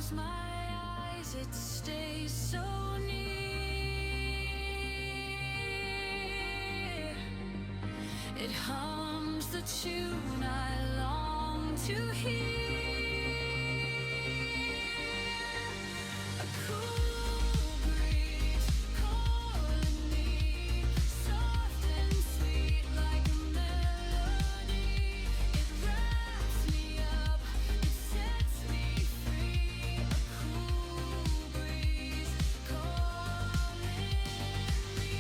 close my eyes, it stays so near. It hums the tune I long to hear. A cool breeze calling me, soft and sweet like a melody. It wraps me up, it sets me free. A cool breeze calling me.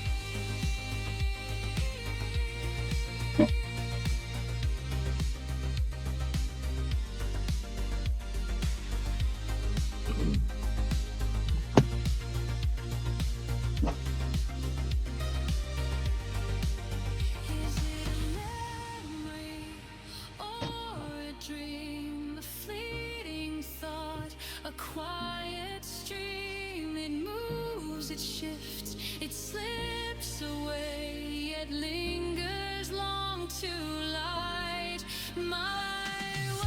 Is it a memory or a dream? A fleeting thought, a quiet stream. It moves, it shifts, it slips away, yet lingers long to light my way.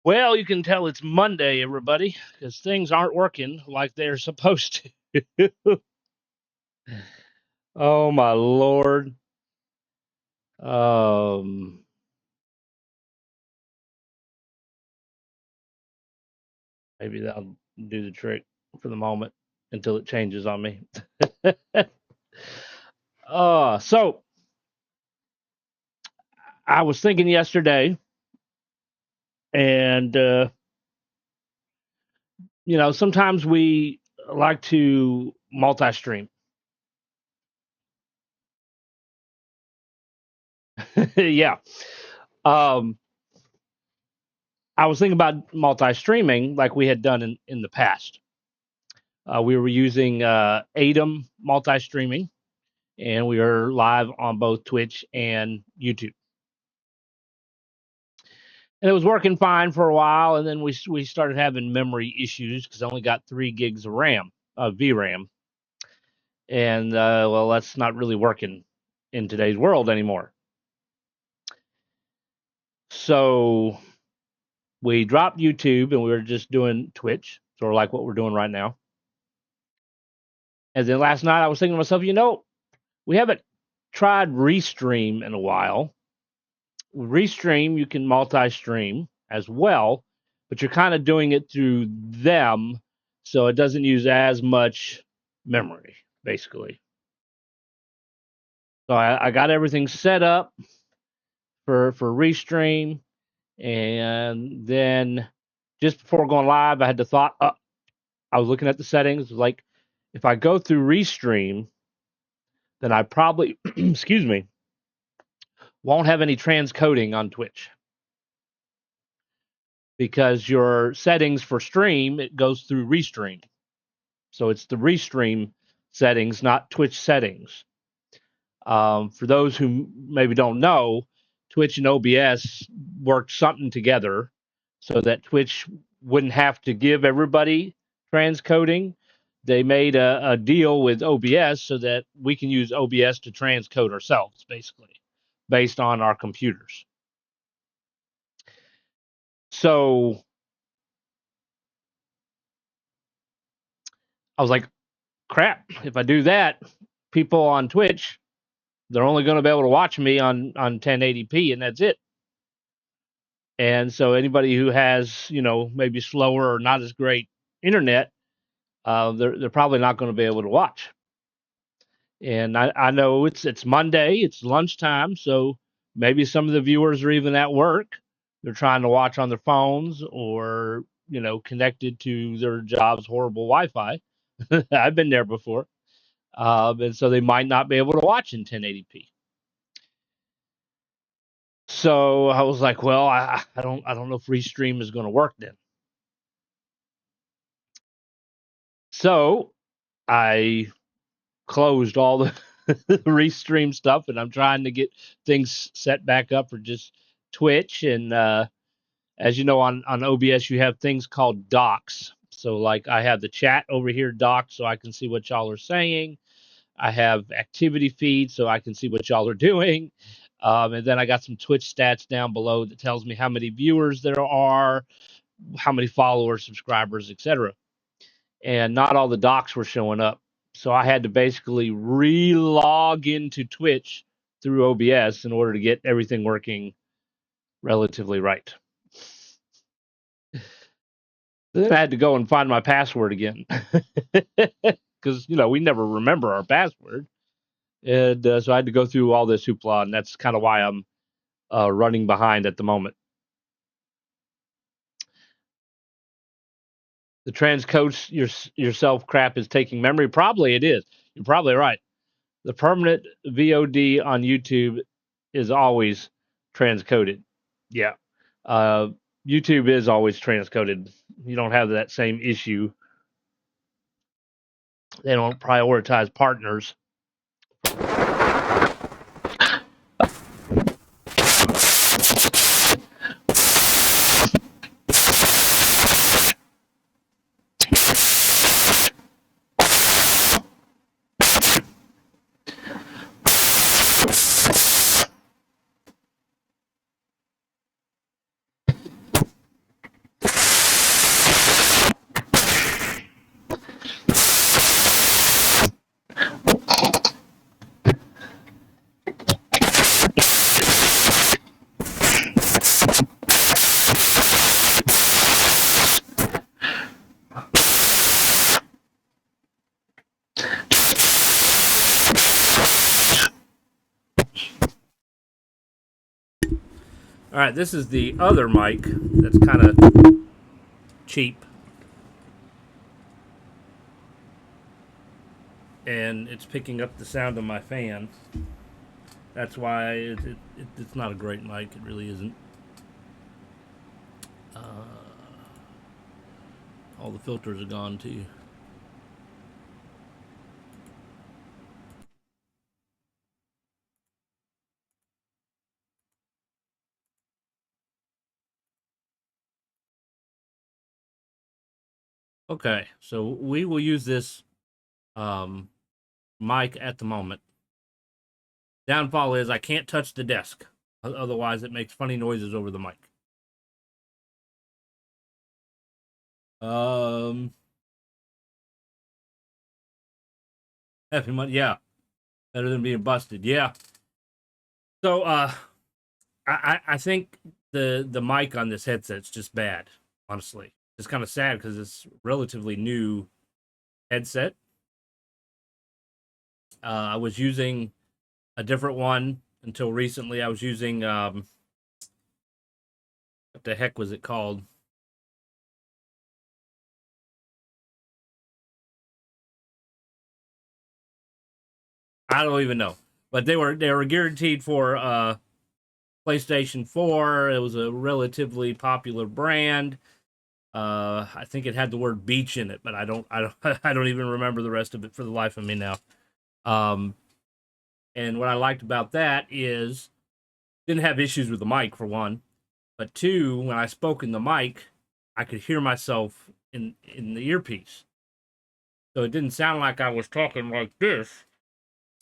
Well, you can tell it's Monday, everybody, because things aren't working like they're supposed to. Oh my lord. Maybe that'll do the trick for the moment until it changes on me. So I was thinking yesterday, and sometimes we like to multi-stream. Yeah. Um, I was thinking about multi-streaming like we had done in the past. We were using ADAM multi-streaming, and we are live on both Twitch and YouTube. And it was working fine for a while, and then we started having memory issues because I only got 3 gigs of RAM, VRAM, and well, that's not really working in today's world anymore. So we dropped YouTube and we were just doing Twitch, sort of like what we're doing right now. And then last night I was thinking to myself, we haven't tried Restream in a while. With Restream, you can multi-stream as well, but you're kind of doing it through them, so it doesn't use as much memory, basically. So I got everything set up for Restream, and then just before going live, I had the thought. I was looking at the settings, like if I go through Restream, then I probably, excuse me, won't have any transcoding on Twitch. Because your settings for stream, it goes through Restream. So it's the Restream settings, not Twitch settings. For those who maybe don't know, Twitch and OBS worked something together so that Twitch wouldn't have to give everybody transcoding. They made a deal with OBS so that we can use OBS to transcode ourselves, basically, based on our computers. So I was like, crap, if I do that, people on Twitch, they're only going to be able to watch me on 1080p, and that's it. And so anybody who has, maybe slower or not as great internet, they're probably not going to be able to watch. And I know it's Monday, it's lunchtime, so maybe some of the viewers are even at work. they're trying to watch on their phones or, connected to their job's horrible Wi-Fi. I've been there before. And so they might not be able to watch in 1080p. So I was like, well, I don't know if Restream is going to work then. So I closed all the Restream stuff, and I'm trying to get things set back up for just Twitch. And as you know, on OBS, you have things called docs. So like I have the chat over here docked so I can see what y'all are saying. I have activity feed so I can see what y'all are doing. And then I got some Twitch stats down below that tells me how many viewers there are, how many followers, subscribers, etc. And not all the docs were showing up. So I had to basically re-log into Twitch through OBS in order to get everything working relatively right. Then I had to go and find my password again because we never remember our password, and so I had to go through all this hoopla, and that's kind of why I'm running behind at the moment. The transcode yourself crap is taking memory. Probably it is. You're probably right. The permanent VOD on YouTube is always transcoded. Yeah. YouTube is always transcoded. You don't have that same issue. They don't prioritize partners. All right, this is the other mic that's kind of cheap. And it's picking up the sound of my fan. That's why it's not a great mic. It really isn't. All the filters are gone too. Okay, so we will use this mic at the moment. Downfall is I can't touch the desk. Otherwise, it makes funny noises over the mic. Happy money, yeah. Better than being busted, yeah. So, I think the mic on this headset's just bad. Honestly, it's kind of sad because it's relatively new headset. I was using a different one until recently. I was using what the heck was it called? I don't even know, but they were guaranteed for PlayStation 4. It was a relatively popular brand. I think it had the word beach in it, but I don't I don't even remember the rest of it for the life of me now. And what I liked about that is didn't have issues with the mic for one, but two, when I spoke in the mic, I could hear myself in the earpiece. So it didn't sound like I was talking like this.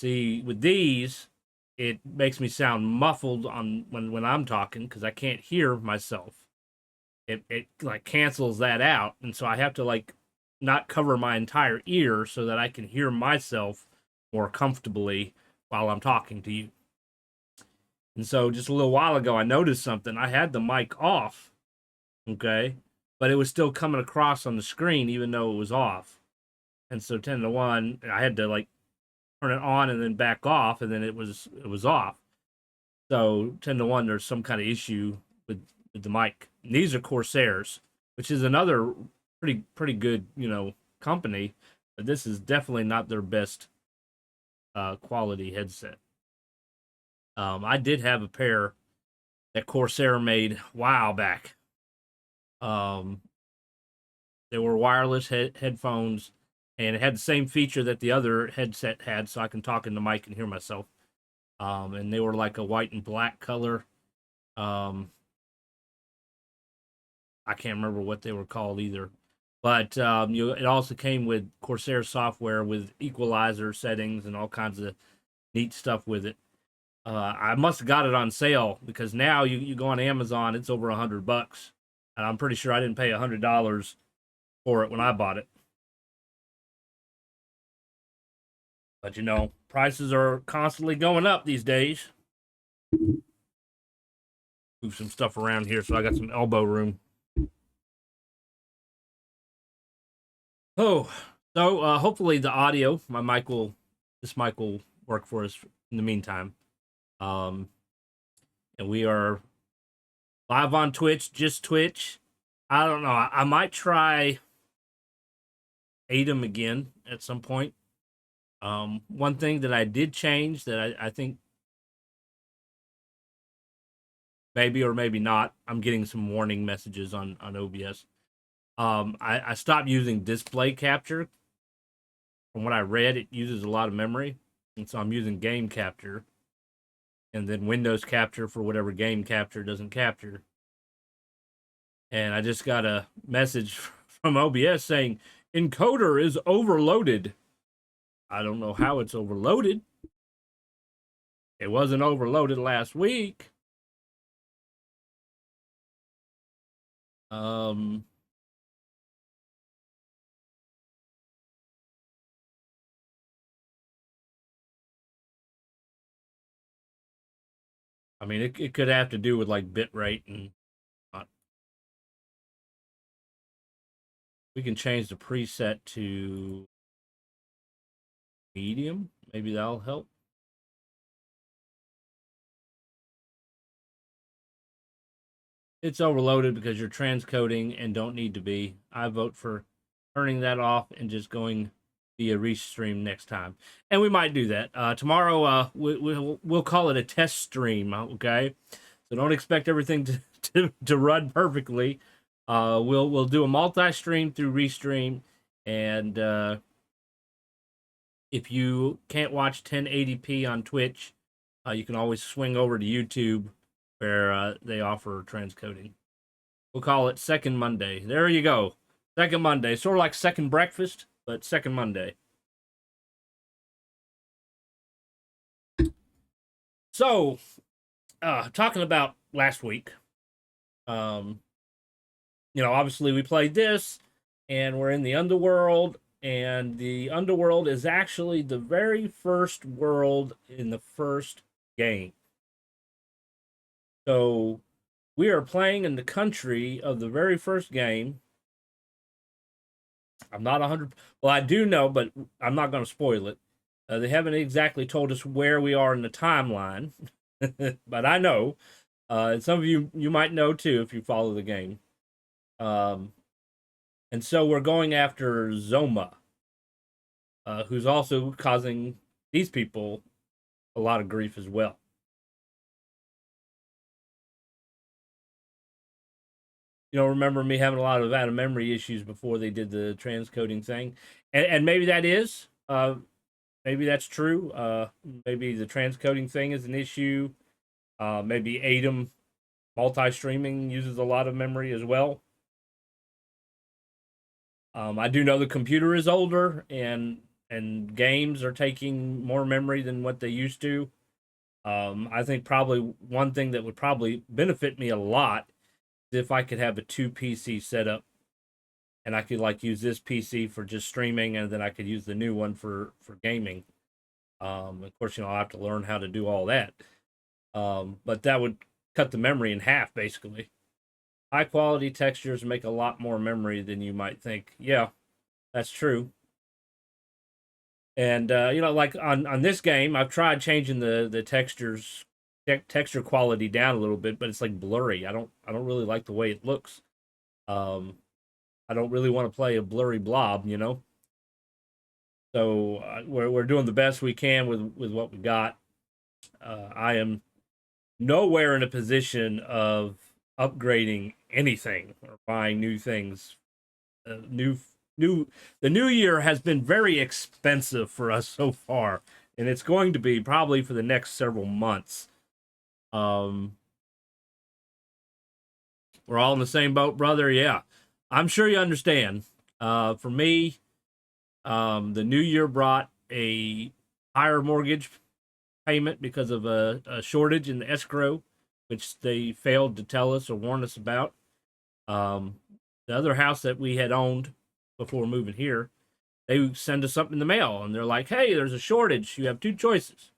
See, with these, it makes me sound muffled on when I'm talking because I can't hear myself. It like cancels that out, and so I have to like not cover my entire ear so that I can hear myself more comfortably while I'm talking to you. And so just a little while ago, I noticed something. I had the mic off, okay, but it was still coming across on the screen even though it was off. And so 10 to 1, I had to like turn it on and then back off, and then it was off. So 10 to 1, there's some kind of issue with with the mic. And these are Corsairs, which is another pretty good, company, but this is definitely not their best quality headset. I did have a pair that Corsair made a while back. They were wireless headphones, and it had the same feature that the other headset had, so I can talk in the mic and hear myself. And they were like a white and black color. I can't remember what they were called either. But it also came with Corsair software with equalizer settings and all kinds of neat stuff with it. I must have got it on sale because now you go on Amazon, it's over $100, and I'm pretty sure I didn't pay $100 for it when I bought it. But prices are constantly going up these days. Move some stuff around here so I got some elbow room. Oh, so hopefully the audio, this mic will work for us in the meantime. And we are live on Twitch, just Twitch. I don't know. I might try Adam again at some point. One thing that I did change that I think maybe or maybe not, I'm getting some warning messages on OBS. I stopped using display capture. From what I read, it uses a lot of memory, and so I'm using game capture, and then Windows capture for whatever game capture doesn't capture. And I just got a message from OBS saying encoder is overloaded. I don't know how it's overloaded. It wasn't overloaded last week. I mean, it could have to do with like bit rate and we can change the preset to medium. Maybe that'll help. It's overloaded because you're transcoding and don't need to be. I vote for turning that off and just going via restream next time. And we might do that. Tomorrow, we'll call it a test stream, okay? So don't expect everything to run perfectly. We'll do a multi-stream through restream, and if you can't watch 1080p on Twitch, you can always swing over to YouTube where they offer transcoding. We'll call it Second Monday. There you go. Second Monday. Sort of like Second Breakfast, but Second Monday. So, talking about last week, obviously we played this, and we're in the underworld, and the underworld is actually the very first world in the first game. So we are playing in the country of the very first game. I'm not 100. Well, I do know, but I'm not going to spoil it. They haven't exactly told us where we are in the timeline, but I know. And some of you might know too if you follow the game. And so we're going after Zoma, who's also causing these people a lot of grief as well. Remember me having a lot of out-of-memory issues before they did the transcoding thing. And maybe that is. Maybe that's true. Maybe the transcoding thing is an issue. Maybe Adam multi-streaming uses a lot of memory as well. I do know the computer is older, and games are taking more memory than what they used to. I think probably one thing that would probably benefit me a lot if I could have a 2 PC setup, and I could use this PC for just streaming, and then I could use the new one for gaming. Of course, I'll have to learn how to do all that. But that would cut the memory in half, basically. High quality textures make a lot more memory than you might think. Yeah, that's true. And like on this game, I've tried changing the textures texture quality down a little bit, but it's like blurry. I don't really like the way it looks. I don't really want to play a blurry blob, you know. So we're doing the best we can with what we got. I am nowhere in a position of upgrading anything or buying new things. New the new year has been very expensive for us so far, and it's going to be probably for the next several months. Um, we're all in the same boat, brother. Yeah, I'm sure you understand. For me, the new year brought a higher mortgage payment because of a shortage in the escrow, which they failed to tell us or warn us about. Um, the other house that we had owned before moving here, they send us something in the mail and they're like, hey, there's a shortage. You have two choices.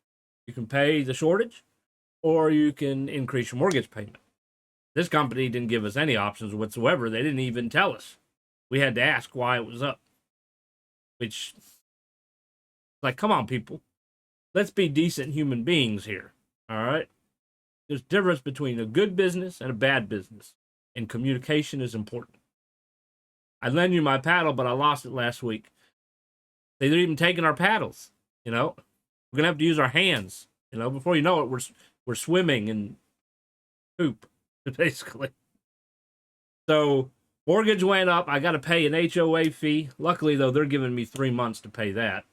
You can pay the shortage or you can increase your mortgage payment. This company didn't give us any options whatsoever. They didn't even tell us. We had to ask why it was up, which, like, come on, people. Let's be decent human beings here. All right. There's a difference between a good business and a bad business, and communication is important. I lent you my paddle, but I lost it last week. They're even taking our paddles. You know, we're gonna have to use our hands. You know, before you know it, we're swimming in poop, basically. So mortgage went up. I got to pay an HOA fee. Luckily, though, they're giving me 3 months to pay that.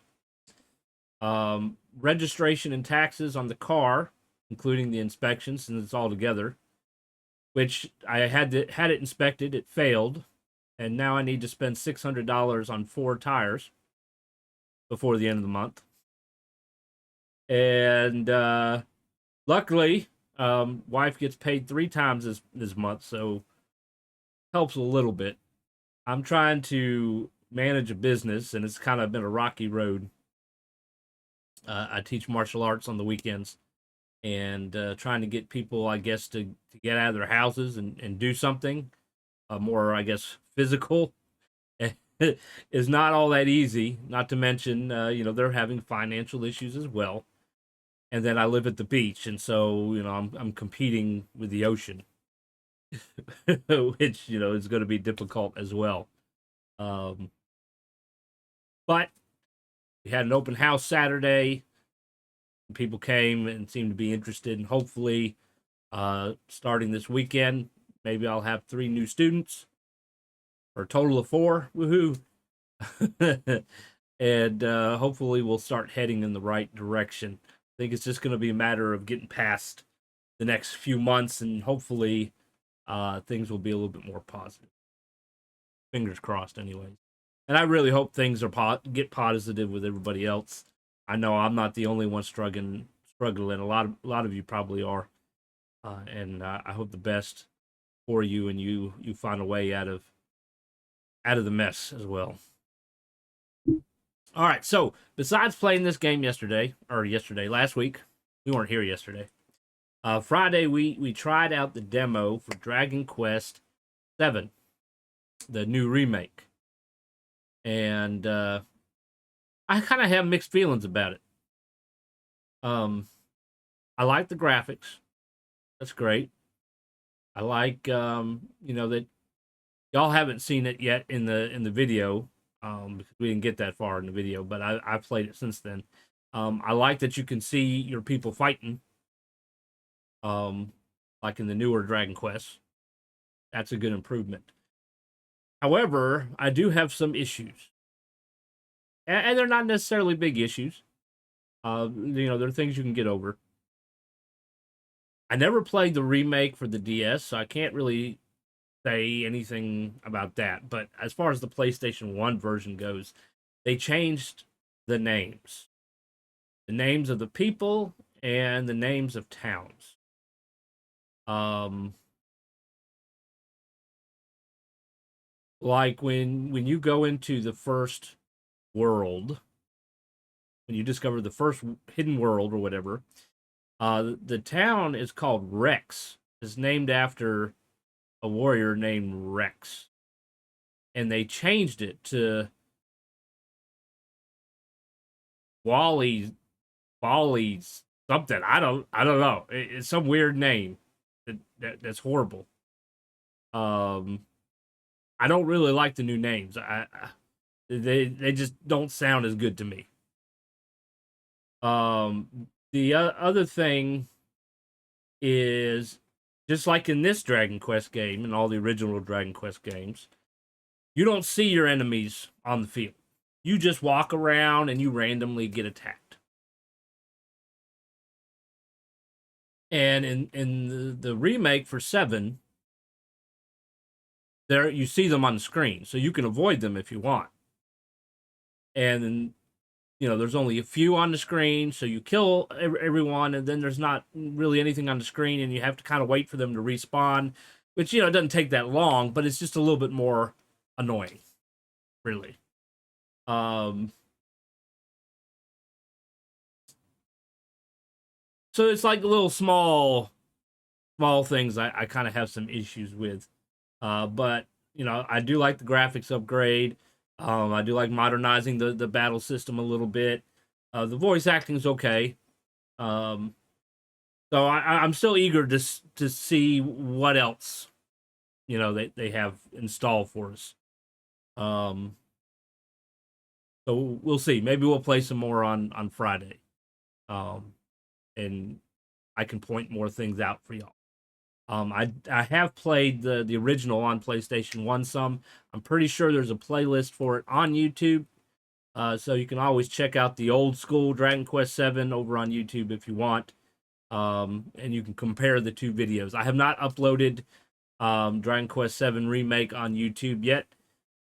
Registration and taxes on the car, including the inspection, since it's all together. Which I had it inspected. It failed, and now I need to spend $600 on 4 tires before the end of the month. And luckily, wife gets paid 3 times this month, so helps a little bit. I'm trying to manage a business, and it's kind of been a rocky road. I teach martial arts on the weekends, and trying to get people, I guess, to get out of their houses and do something more, I guess, physical is not all that easy. Not to mention, they're having financial issues as well. And then I live at the beach, and so I'm competing with the ocean, which is going to be difficult as well. But we had an open house Saturday. People came and seemed to be interested, and hopefully, starting this weekend, maybe I'll have 3 new students, or a total of 4. Woohoo! And hopefully we'll start heading in the right direction. I think it's just going to be a matter of getting past the next few months, and hopefully things will be a little bit more positive. Fingers crossed, anyways. And I really hope things are get positive with everybody else. I know I'm not the only one struggling. A lot of you probably are, and I hope the best for you, and you find a way out of the mess as well. All right, so besides playing this game last week, we weren't here yesterday. Friday we tried out the demo for Dragon Quest VII, the new remake, and I kind of have mixed feelings about it. I like the graphics. That's great. I like that y'all haven't seen it yet in the video, because we didn't get that far in the video, but I've played it since then. I like that you can see your people fighting, like in the newer Dragon Quest. That's a good improvement. However, I do have some issues, and they're not necessarily big issues. They're things you can get over. I never played the remake for the DS, so I can't really say anything about that. But as far as the PlayStation 1 version goes, they changed the names of the people and the names of towns. Like when you go into the first world, when you discover the first hidden world or whatever, the town is called Rex. It's named after a warrior named Rex, and they changed it to Wally's something. I don't know. It's some weird name that's horrible. I don't really like the new names. They just don't sound as good to me. The other thing is, just like in this Dragon Quest game and all the original Dragon Quest games, you don't see your enemies on the field. You just walk around and you randomly get attacked. And in the remake for 7, there you see them on the screen, so you can avoid them if you want. And there's only a few on the screen, so you kill everyone, and then there's not really anything on the screen, and you have to kind of wait for them to respawn, which it doesn't take that long, but it's just a little bit more annoying, really. So it's like little small things I kind of have some issues with. But, I do like the graphics upgrade. I do like modernizing the battle system a little bit. The voice acting is okay. So I'm still eager to see what else, they have installed for us. So we'll see. Maybe we'll play some more on Friday. And I can point more things out for y'all. I have played the original on PlayStation 1 some. I'm pretty sure there's a playlist for it on YouTube. So you can always check out the old school Dragon Quest 7 over on YouTube if you want. And you can compare the two videos. I have not uploaded Dragon Quest 7 Remake on YouTube yet.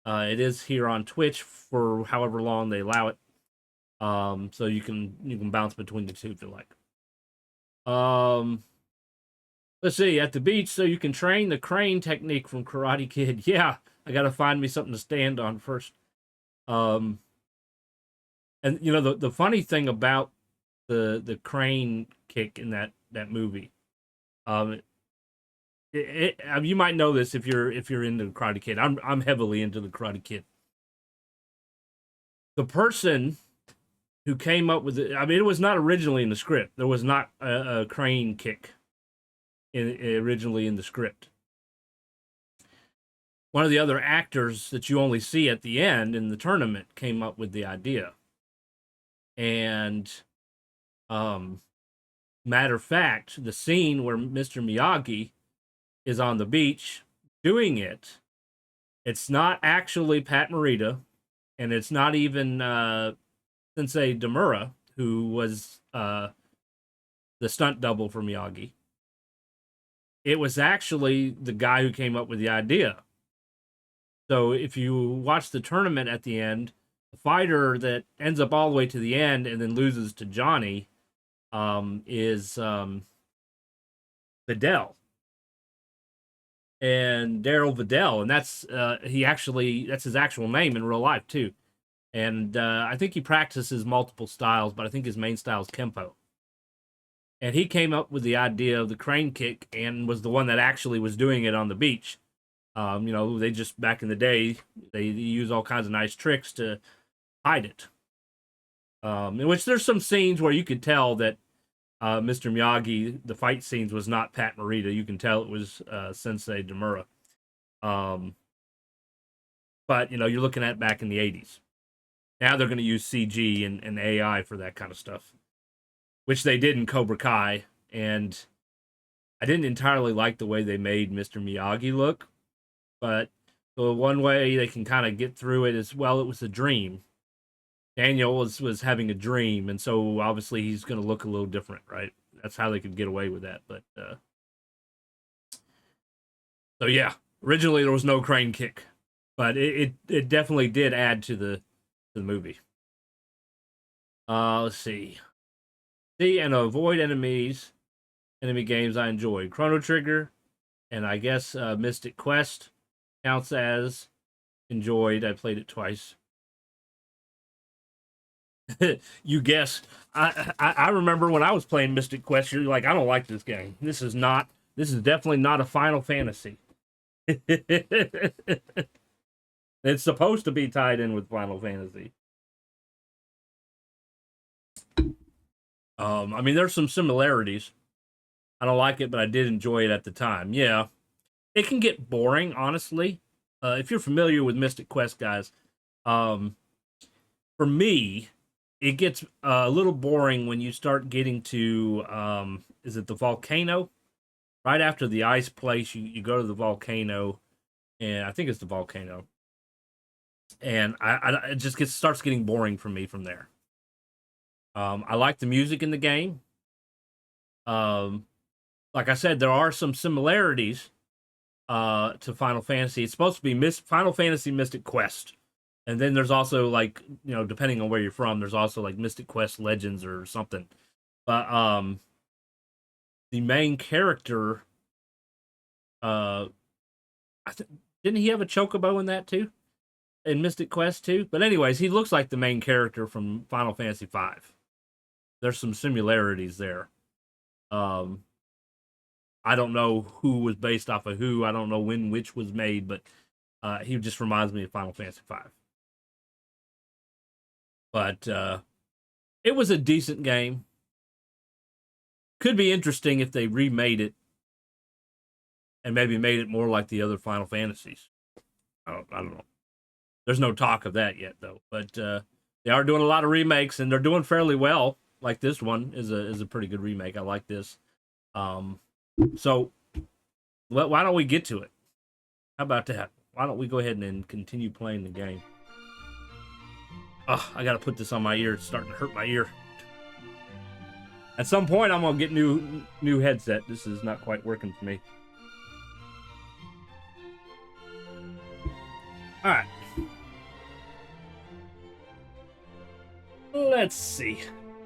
It is here on Twitch for however long they allow it. So you can bounce between the two if you like. Let's see, at the beach, so you can train the crane technique from Karate Kid. Yeah, I gotta find me something to stand on first. And the funny thing about the crane kick in that movie, you might know this if you're into the Karate Kid. I'm heavily into the Karate Kid. The person who came up with it, it was not originally in the script. There was not a crane kick originally in the script. One of the other actors that you only see at the end in the tournament came up with the idea. And matter of fact, the scene where Mr. Miyagi is on the beach doing it, it's not actually Pat Morita, and it's not even Sensei Demura, who was the stunt double for Miyagi. It was actually the guy who came up with the idea. So if you watch the tournament at the end, the fighter that ends up all the way to the end and then loses to Johnny is Vidal. And Daryl Vidal, and that's his actual name in real life too. And I think he practices multiple styles, but I think his main style is Kempo. And he came up with the idea of the crane kick and was the one that actually was doing it on the beach. They just, back in the day, they use all kinds of nice tricks to hide it. In which there's some scenes where you could tell that Mr. Miyagi, the fight scenes, was not Pat Morita. You can tell it was Sensei Demura. But, you're looking at back in the 80s. Now they're going to use CG and AI for that kind of stuff, which they did in Cobra Kai, and I didn't entirely like the way they made Mr. Miyagi look, but the one way they can kind of get through it is, well, it was a dream. Daniel was having a dream, and so obviously he's going to look a little different, right? That's how they could get away with that, but so yeah, originally there was no crane kick, but it definitely did add to the movie. Let's see. See and avoid enemy games I enjoy. Chrono Trigger, and I guess Mystic Quest counts as enjoyed. I played it twice. You guess. I remember when I was playing Mystic Quest, you're like, I don't like this game. This is definitely not a Final Fantasy. It's supposed to be tied in with Final Fantasy. I mean, there's some similarities. I don't like it, but I did enjoy it at the time. Yeah, it can get boring, honestly. If you're familiar with Mystic Quest, guys, um, for me, it gets a little boring when you start getting to is it the volcano? Right after the ice place, you go to the volcano, and I think it's the volcano, and it just starts getting boring for me from there. I like the music in the game. Um, like I said, there are some similarities to Final Fantasy. It's supposed to be Final Fantasy Mystic Quest. And then there's also, like, you know, depending on where you're from, there's also like Mystic Quest Legends or something. But the main character, didn't he have a chocobo in that too? In Mystic Quest too? But anyways, he looks like the main character from Final Fantasy V. There's some similarities there. I don't know who was based off of who. I don't know when which was made, but he just reminds me of Final Fantasy V. But it was a decent game. Could be interesting if they remade it and maybe made it more like the other Final Fantasies. I don't know. There's no talk of that yet, though. But they are doing a lot of remakes, and they're doing fairly well. Like this one is a pretty good remake. I like this. So why don't we get to it? How about that? Why don't we go ahead and continue playing the game? Oh, I gotta put this on my ear. It's starting to hurt my ear. At some point, I'm gonna get new headset. This is not quite working for me. All right. Let's see.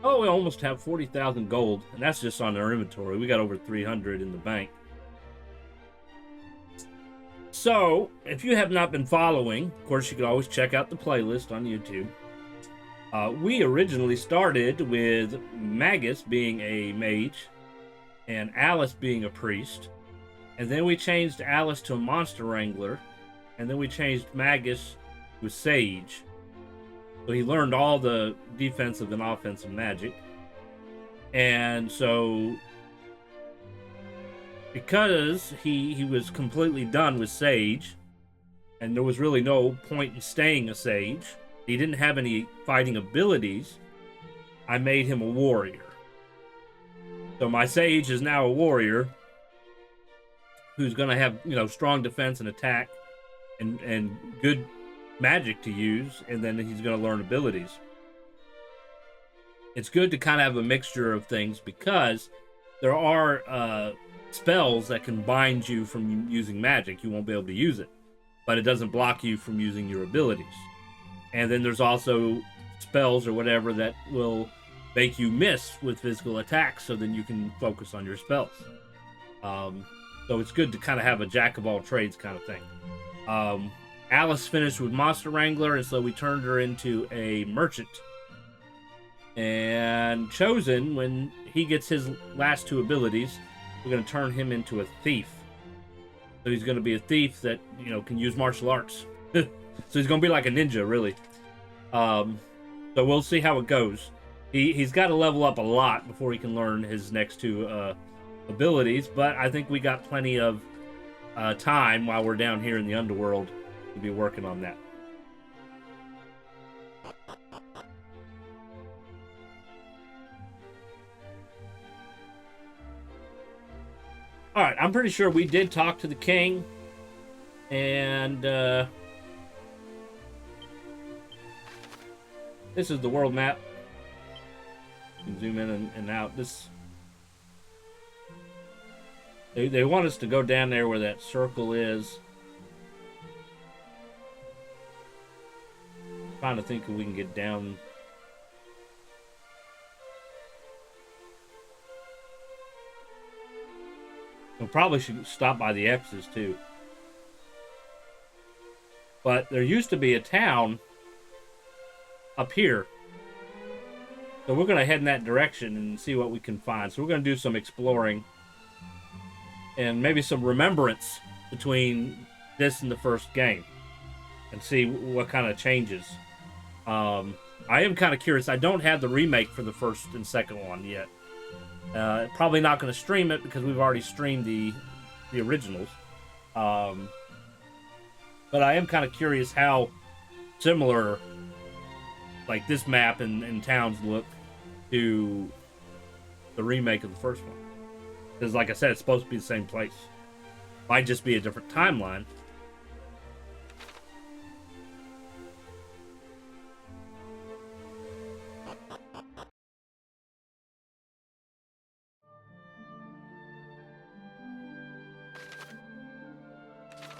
Oh, we almost have 40,000 gold, and that's just on our inventory. We got over 300 in the bank. So, if you have not been following, of course, you can always check out the playlist on YouTube. We originally started with Magus being a mage and Alice being a priest. And then we changed Alice to a monster wrangler. And then we changed Magus to sage. So he learned all the defensive and offensive magic. And so, because he was completely done with sage, and there was really no point in staying a sage, he didn't have any fighting abilities, I made him a warrior. So my sage is now a warrior who's going to have, you know, strong defense and attack and good magic to use, and then he's going to learn abilities. It's good to kind of have a mixture of things because there are spells that can bind you from using magic. You won't be able to use it, but it doesn't block you from using your abilities. And then there's also spells or whatever that will make you miss with physical attacks, so then you can focus on your spells. So it's good to kind of have a jack of all trades kind of thing. Alice finished with Monster Wrangler, and so we turned her into a merchant. And Chosen, when he gets his last two abilities, we're going to turn him into a thief. So he's going to be a thief that, you know, can use martial arts. So he's going to be like a ninja, really. So we'll see how it goes. He's got to level up a lot before he can learn his next two abilities, but I think we got plenty of time while we're down here in the underworld to be working on that. All right, I'm pretty sure we did talk to the king, and this is the world map. You can zoom in and out. They want us to go down there where that circle is. I'm trying to think if we can get down. We probably should stop by the X's too. But there used to be a town up here. So we're going to head in that direction and see what we can find. So we're going to do some exploring. And maybe some remembrance between this and the first game. And see what kind of changes. I am kind of curious. I don't have the remake for the first and second one yet. Probably not going to stream it because we've already streamed the originals. But I am kind of curious how similar, like, this map and towns look to the remake of the first one. Because, like I said, it's supposed to be the same place. Might just be a different timeline.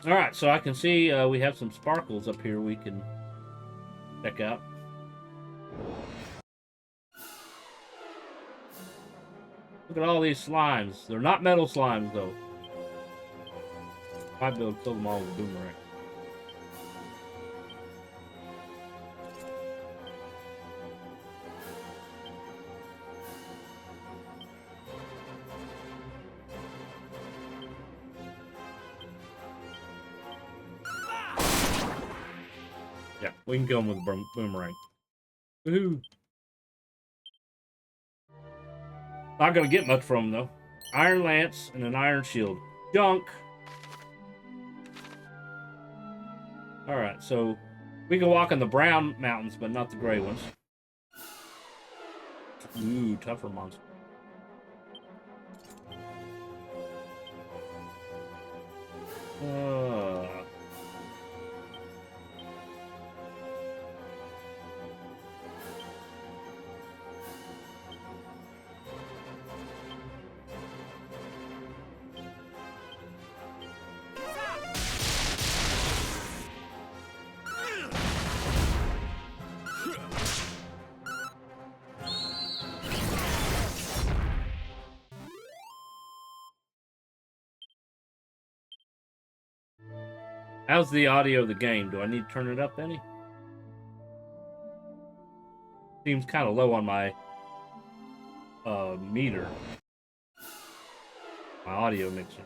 Alright, so I can see we have some sparkles up here we can check out. Look at all these slimes. They're not metal slimes, though. Might be able to kill them all with a boomerang. Yeah, we can kill them with a boomerang. Woohoo! Not gonna get much from them, though. Iron lance and an iron shield. Junk! Alright, so we can walk on the brown mountains, but not the gray ones. Ooh, tougher monster. How's the audio of the game? Do I need to turn it up any? Seems kind of low on my meter. My audio mixer.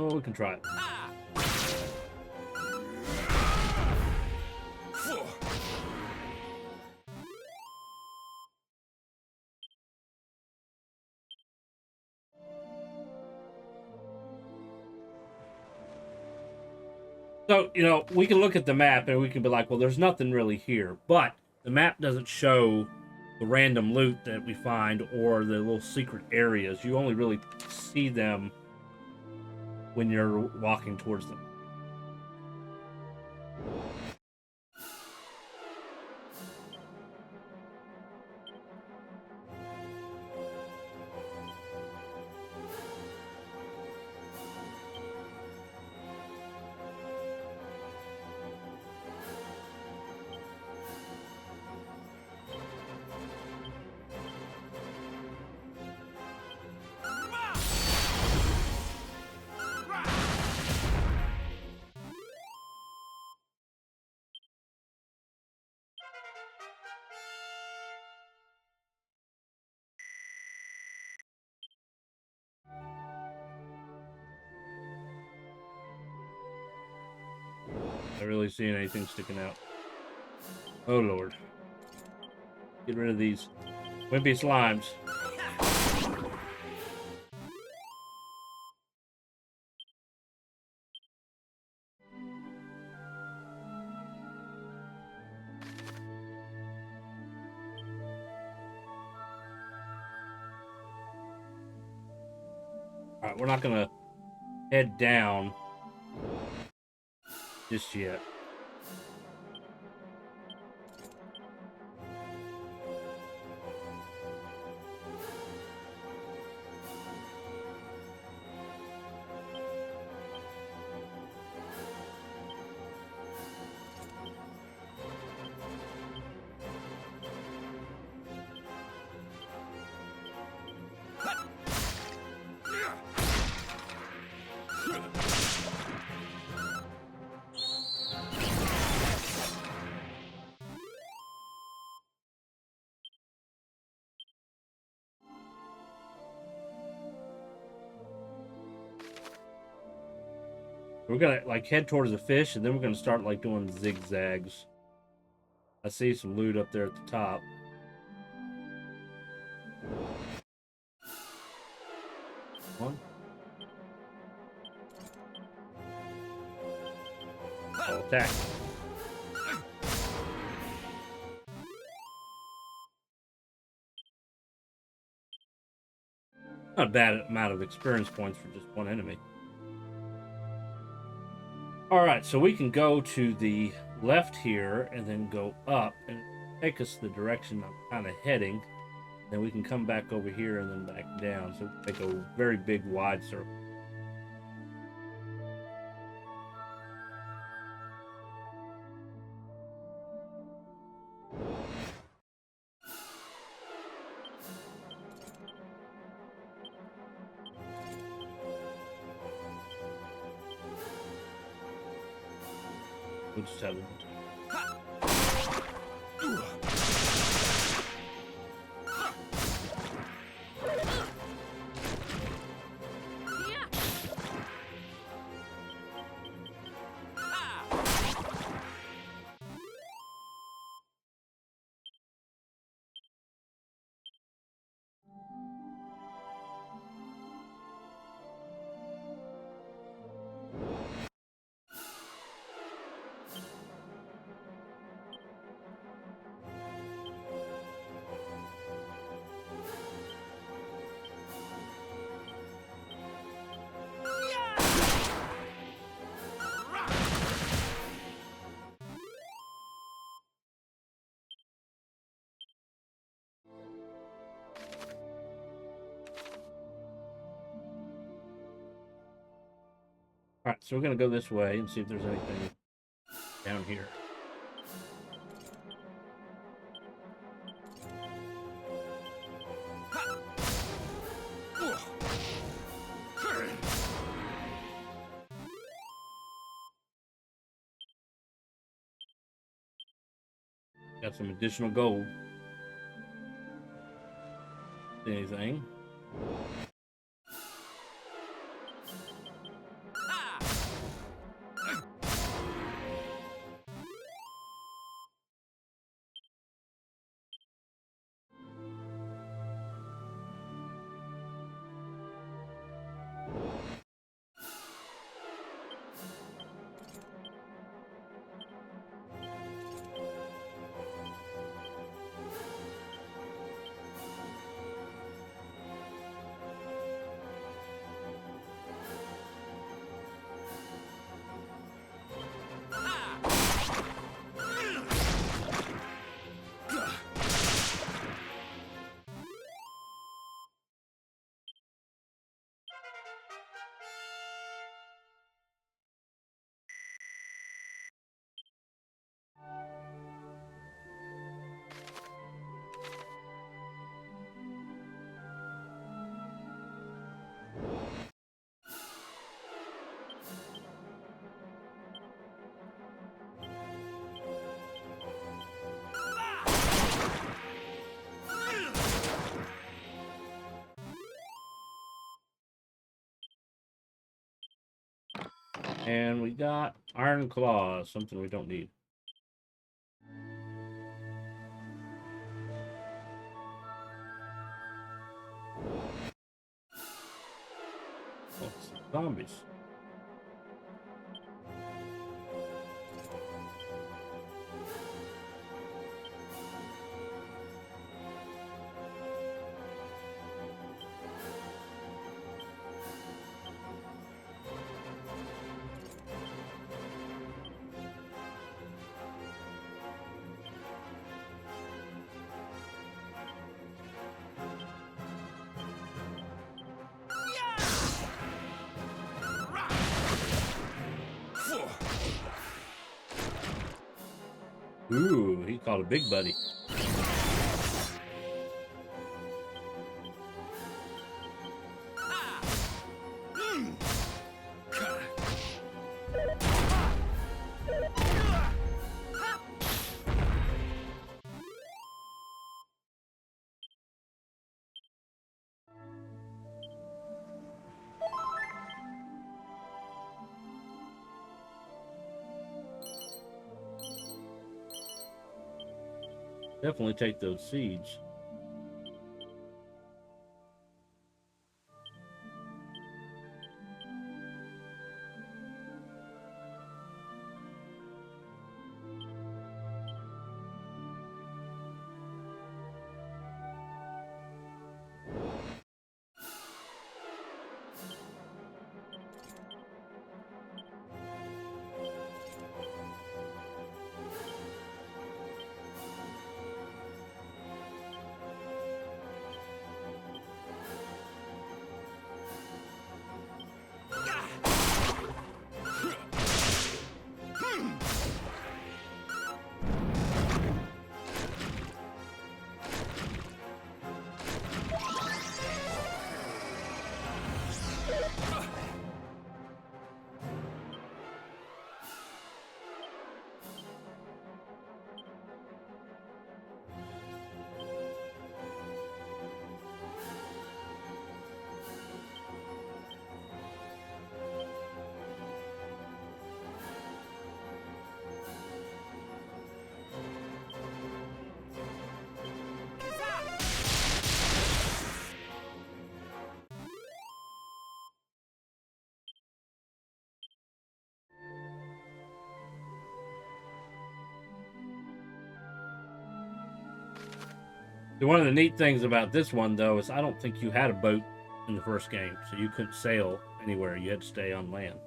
Oh, we can try it. So, you know, we can look at the map and we can be like, well, there's nothing really here. But the map doesn't show the random loot that we find or the little secret areas. You only really see them when you're walking towards them. Not really seeing anything sticking out. Oh, Lord. Get rid of these wimpy slimes. Alright, we're not gonna head down just yet. We're gonna like head towards the fish, and then we're gonna start like doing zigzags. I see some loot up there at the top. One. I'll attack. Not a bad amount of experience points for just one enemy. Alright, so we can go to the left here and then go up and take us the direction I'm kind of heading. Then we can come back over here and then back down. So take a very big wide circle. We'll just have Alright, so we're going to go this way and see if there's anything down here. Got some additional gold. See anything? And we got iron claws, something we don't need. Oh, some zombies. Ooh, he called a big buddy. Definitely take those seeds. One of the neat things about this one, though, is I don't think you had a boat in the first game, so you couldn't sail anywhere. You had to stay on land.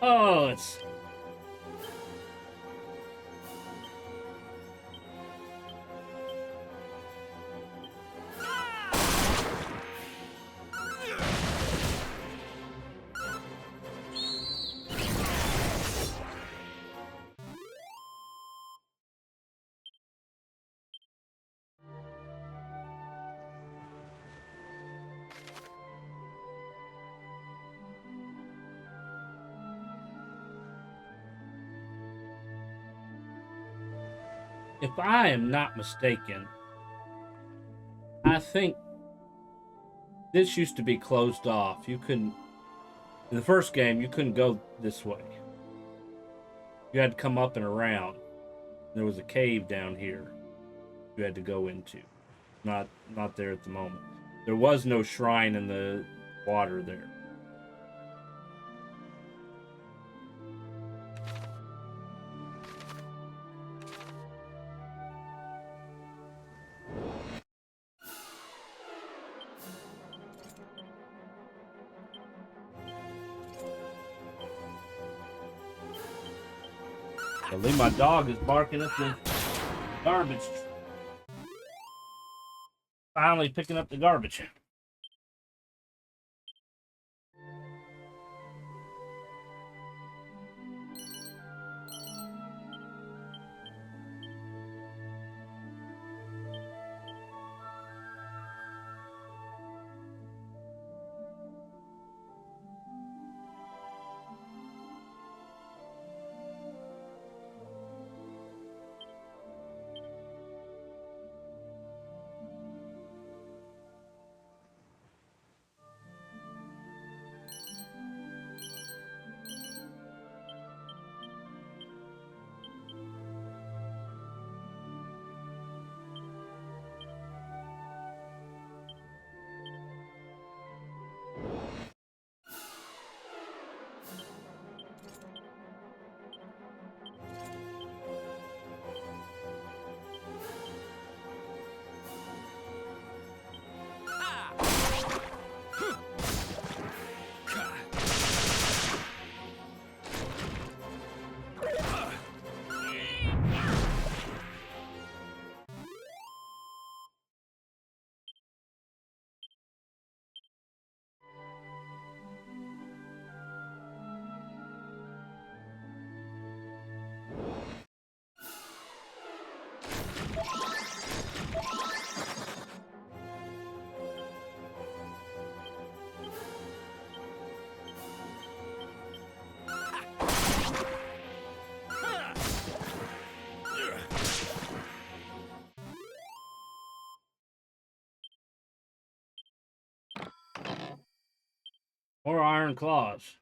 Oh, it's... If I am not mistaken, I think this used to be closed off. You couldn't, in the first game, you couldn't go this way. You had to come up and around. There was a cave down here you had to go into. Not there at the moment. There was no shrine in the water there. I believe my dog is barking at the garbage. Finally picking up the garbage. Or iron claws.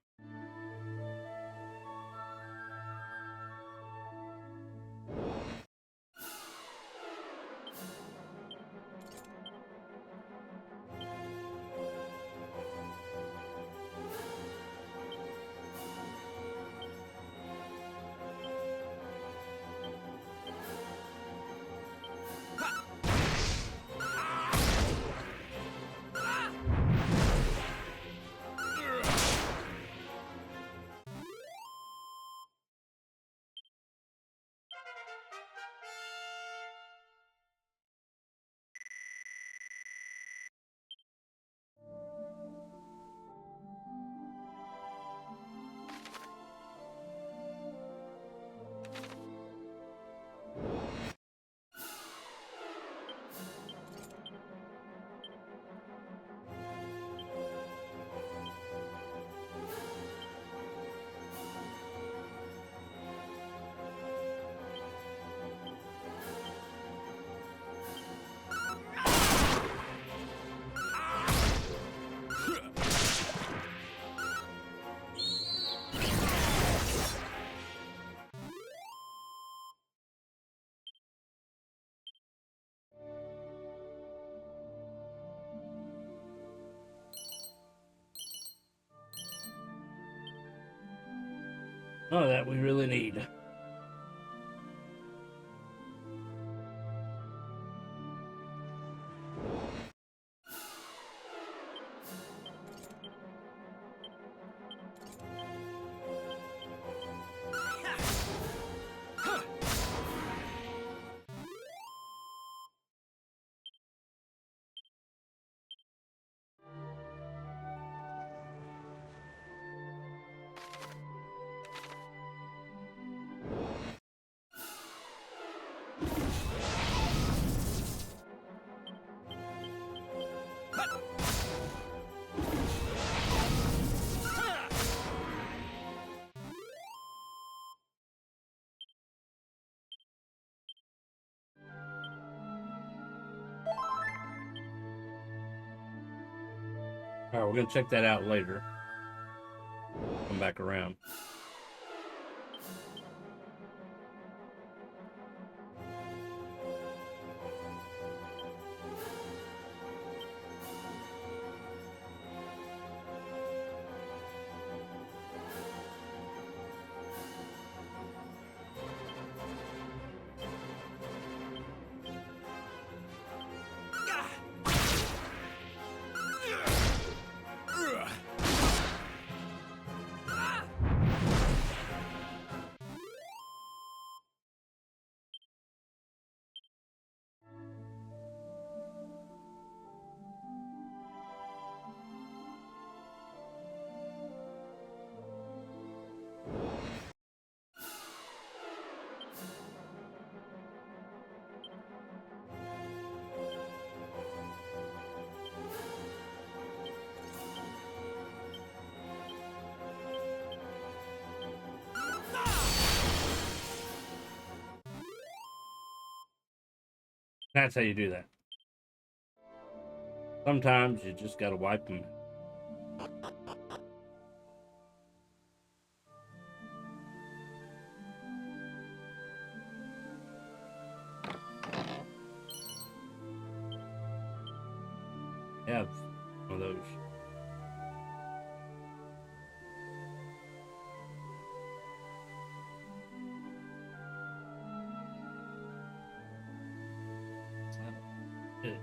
None of that we really need. All right, we're gonna check that out later. Come back around. That's how you do that. Sometimes you just gotta wipe them. Have one of those. Good.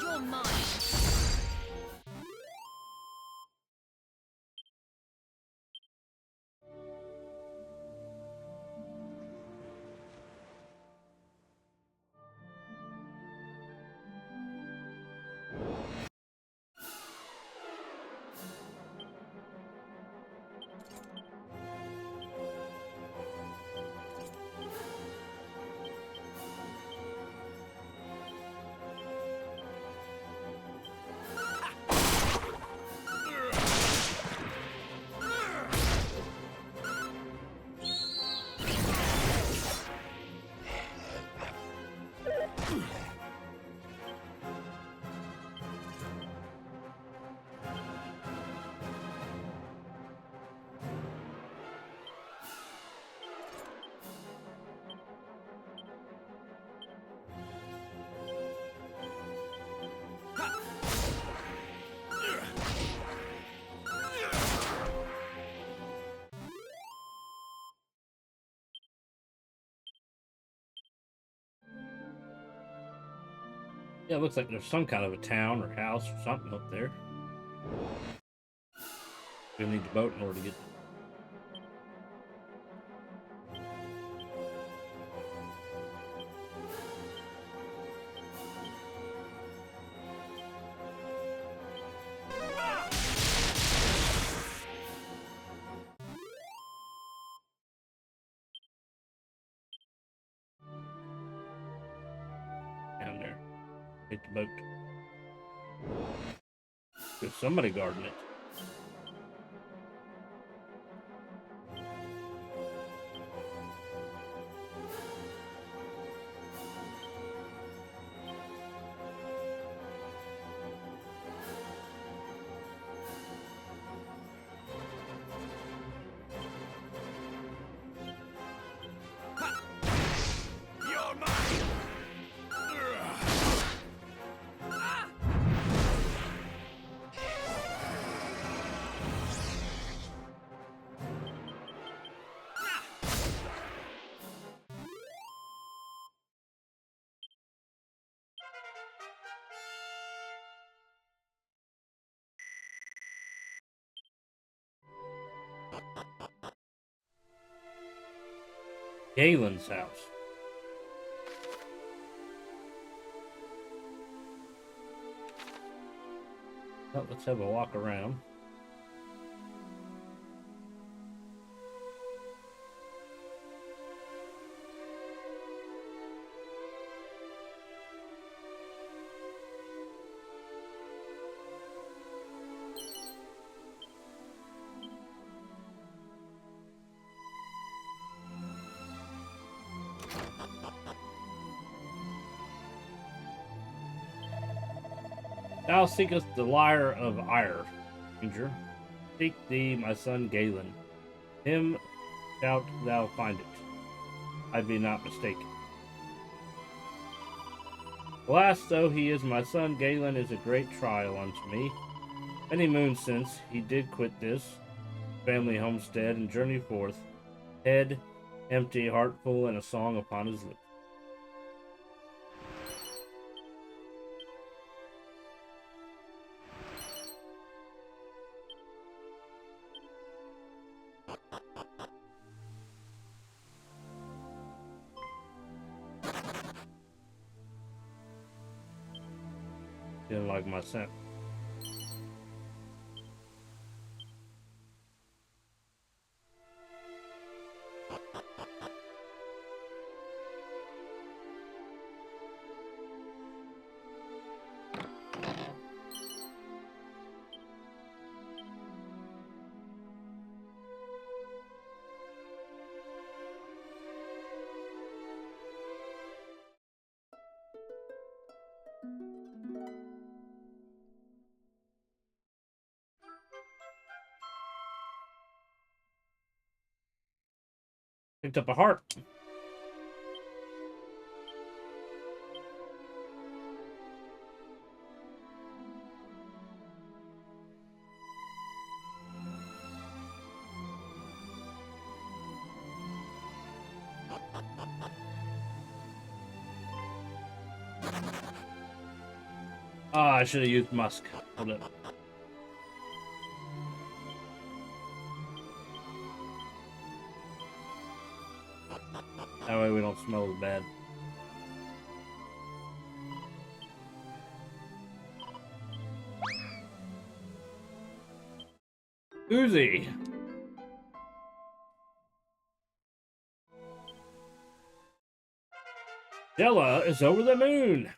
You're mine. Yeah, it looks like there's some kind of a town or house or something up there. We'll need the boat in order to get there. Down there. Hit the boat. There's somebody guarding it. Galen's house. Well, let's have a walk around. Thou seekest the lyre of ire, stranger. Seek thee, my son Galen. Him Doubt thou find it. I be not mistaken. Alas, though he is my son, Galen is a great trial unto me. Many moons since he did quit this family homestead and journey forth, head empty, heart full, and a song upon his lips. Didn't like my scent. Picked up a heart. Ah, I should have used musk. Hold up. That way we don't smell as bad. Uzi. Della is over the moon.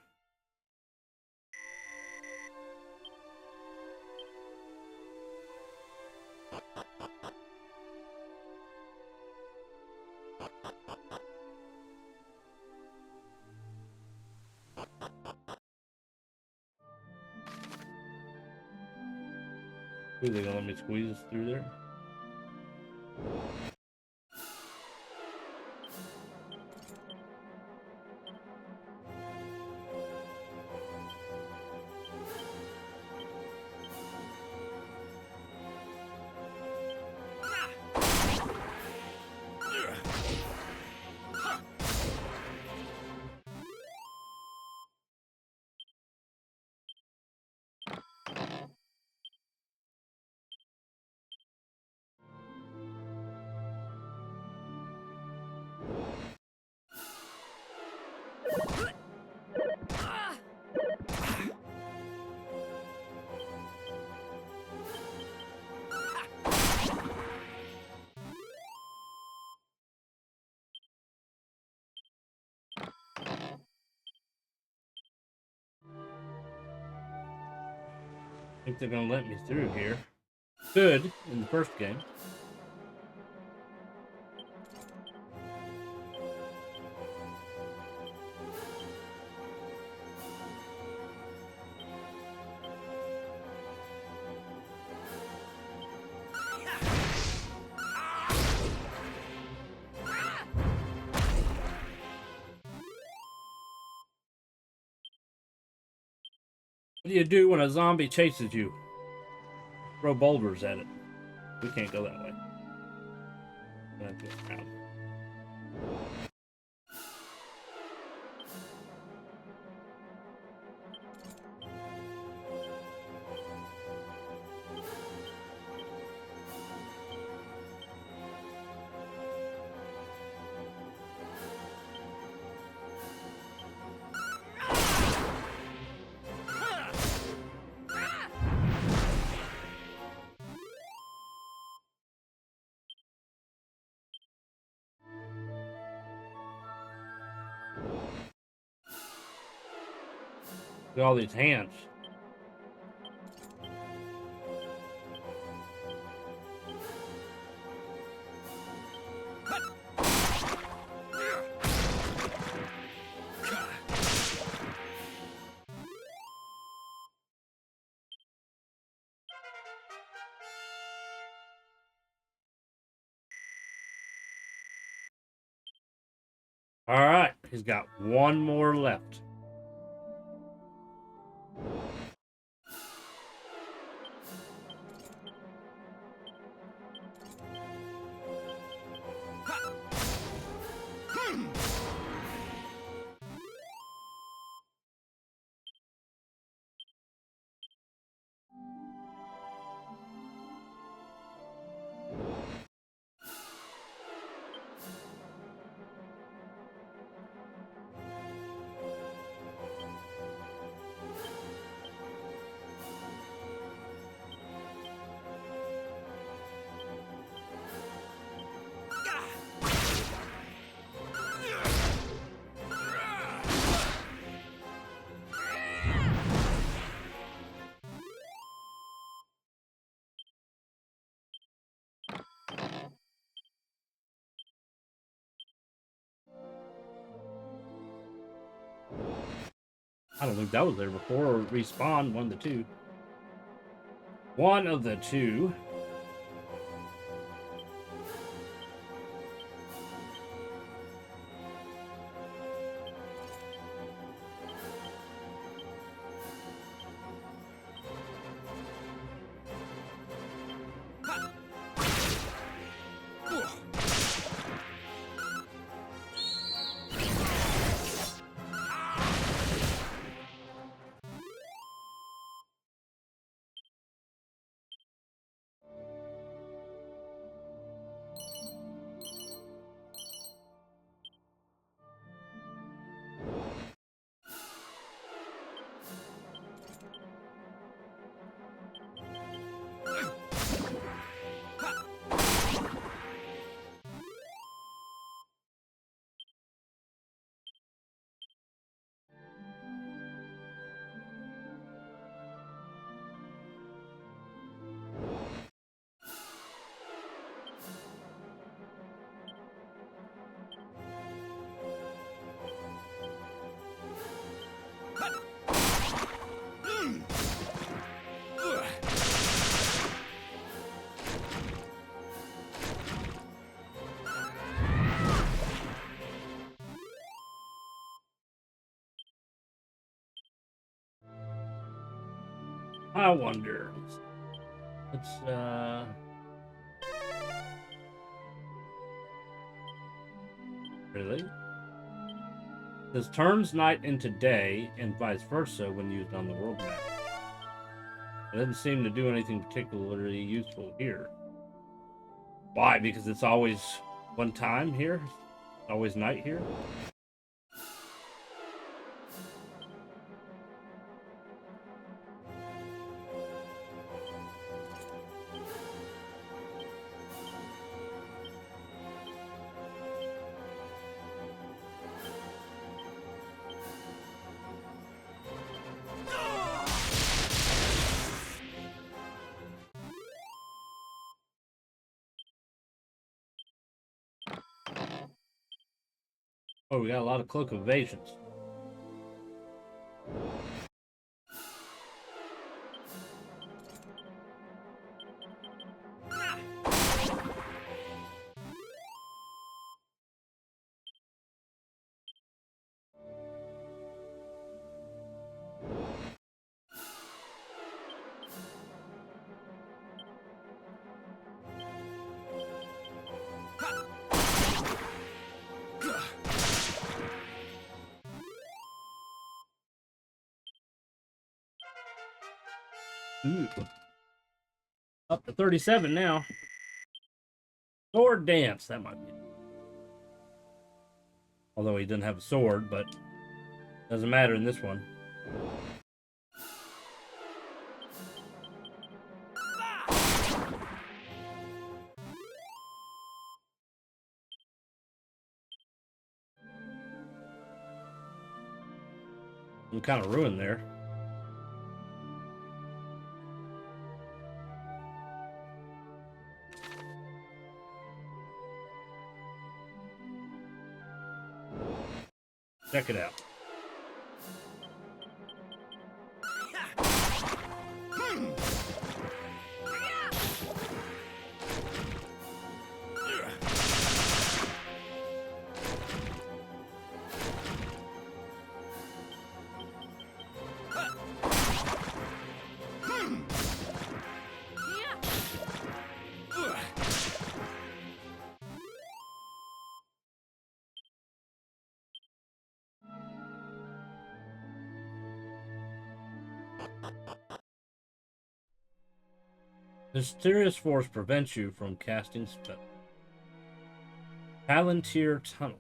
Ooh, they gonna let me squeeze this through there? I think they're gonna let me through here. Good in the first game. What do you do when a zombie chases you? Throw boulders at it. We can't go that way. We'll have to go around. Look at all these hands. All right, he's got one more left. I don't think that was there before, or respawn, one of the two. One of the two. I wonder. Let's really? This turns night into day and vice versa when used on the world map. It doesn't seem to do anything particularly useful here. Why? Because it's always one time here? Always night here? Oh, we got a lot of cloak evasions. Ooh. Up to 37 now. Sword dance, that might be it. Although he doesn't have a sword, but doesn't matter in this one. I'm kind of ruined there. Check it out. Mysterious force prevents you from casting spell. Palantir Tunnel.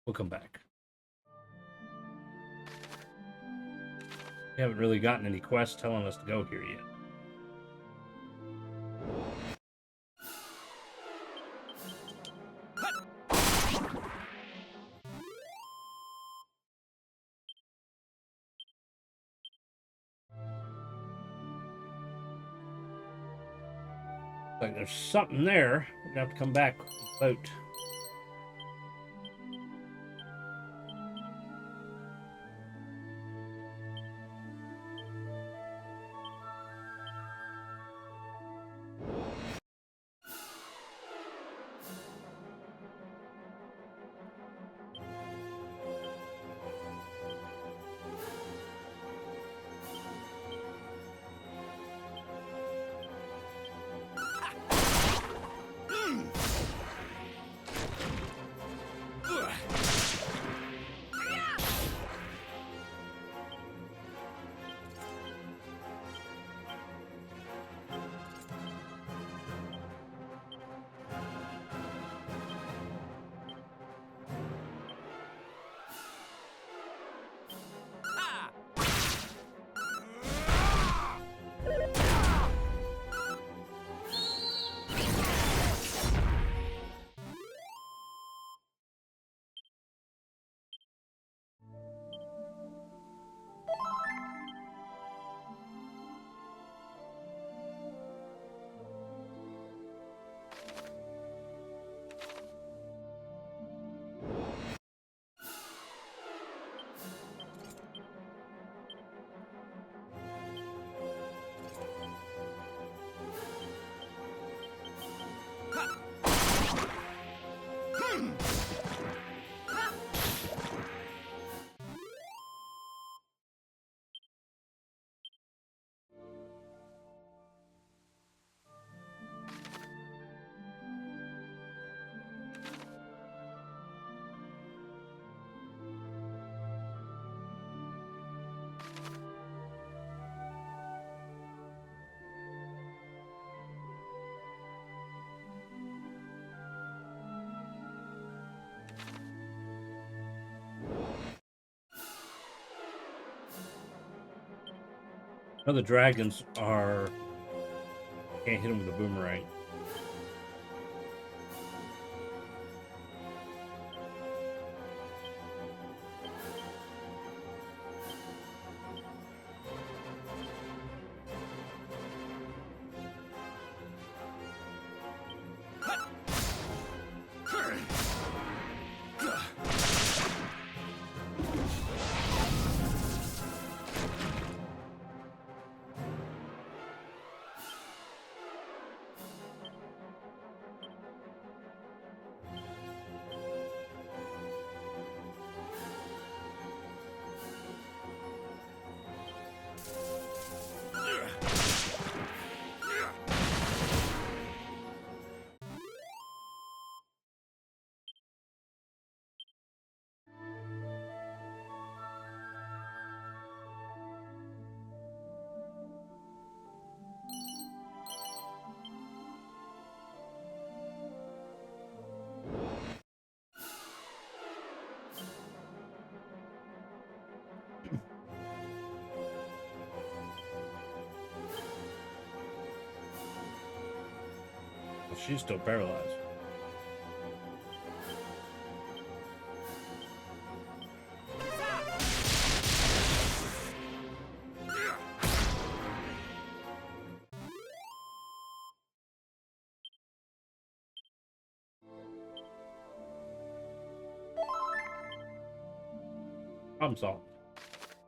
We'll come back. We haven't really gotten any quests telling us to go here yet. Like there's something there. We're gonna have to come back with the boat. Now the dragons are... Can't hit them with a boomerang. She's still paralyzed. Problem solved.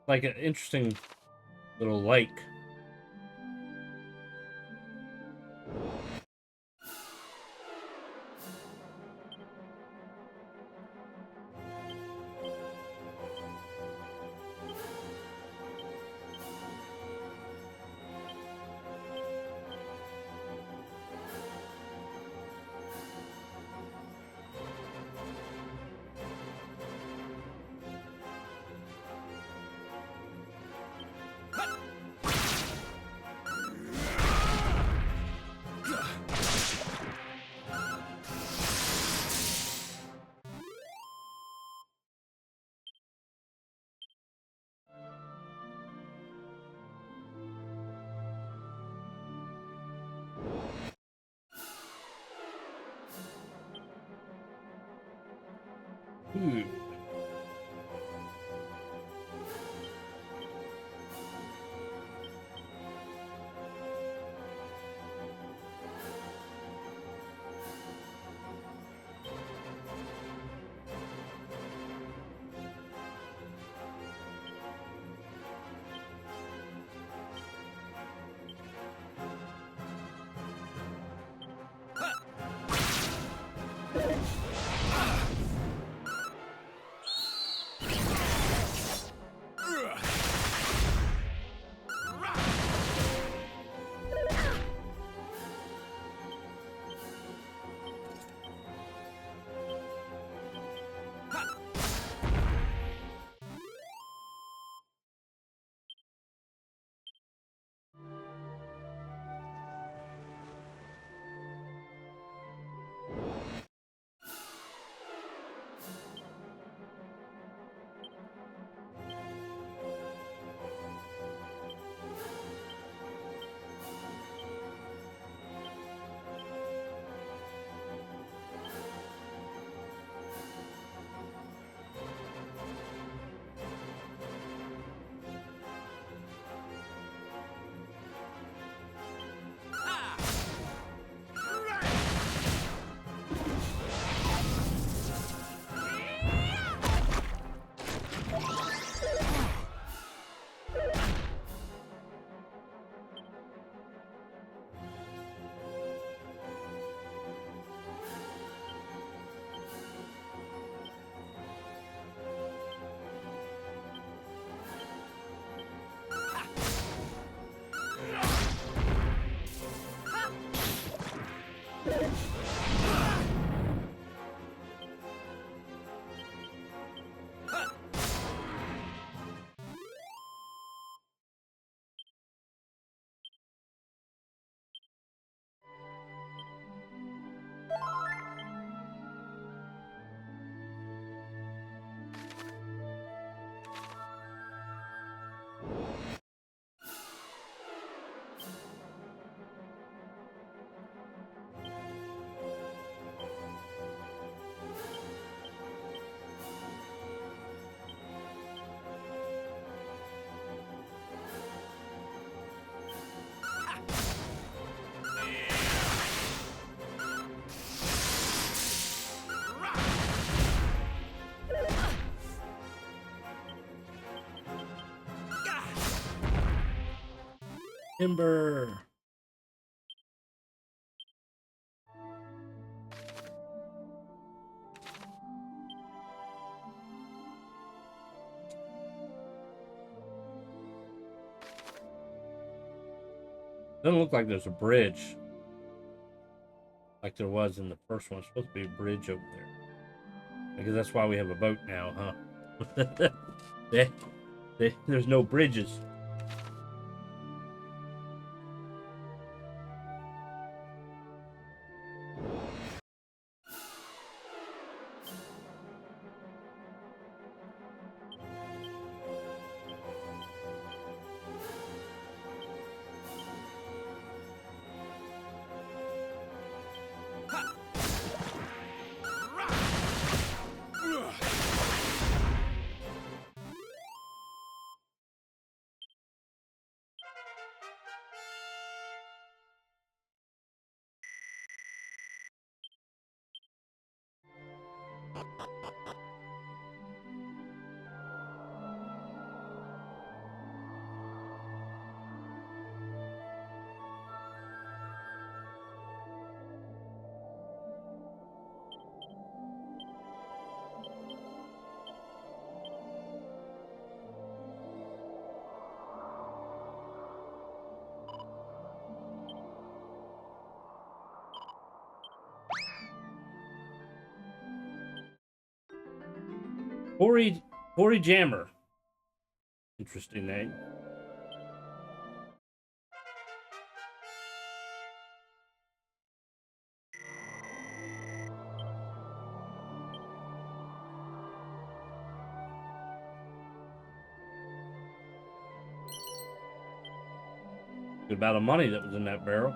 Like an interesting little lake. Ooh. Timber. Doesn't look like there's a bridge like there was in the first one. It's supposed to be a bridge over there. I guess that's why we have a boat now, huh? There's no bridges. Corey Jammer. Interesting name. Good amount of money that was in that barrel.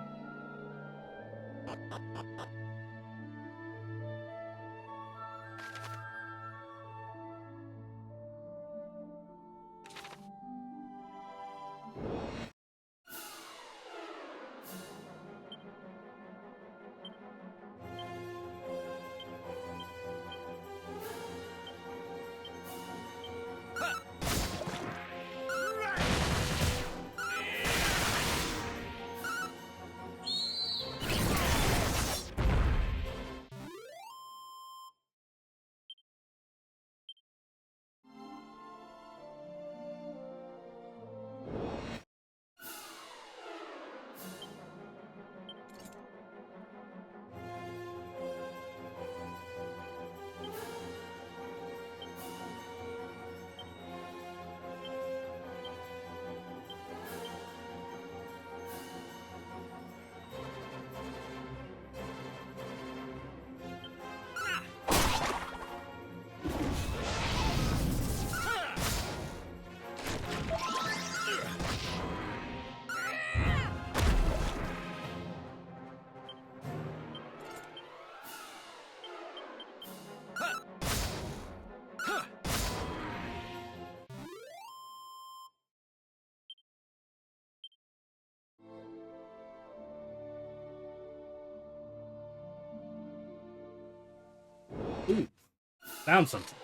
Found something.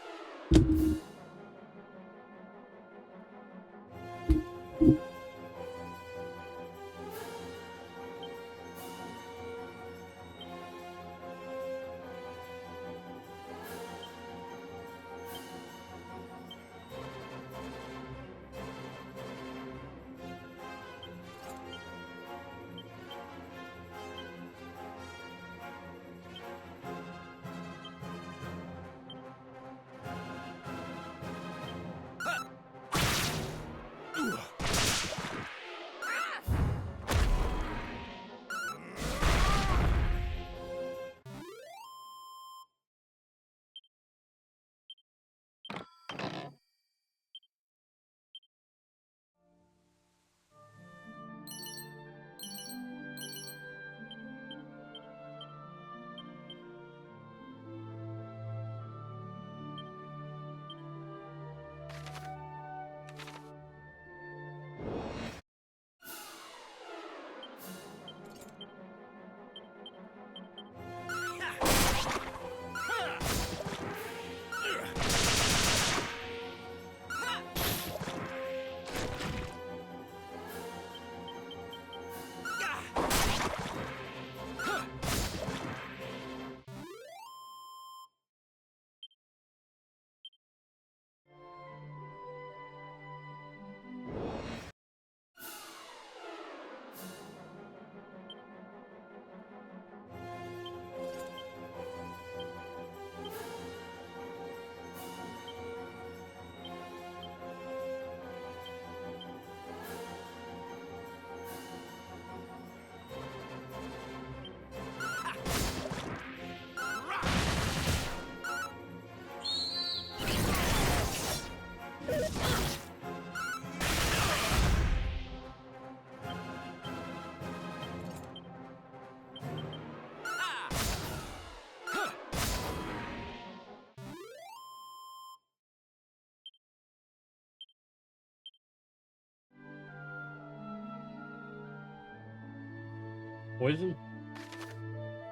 Poison?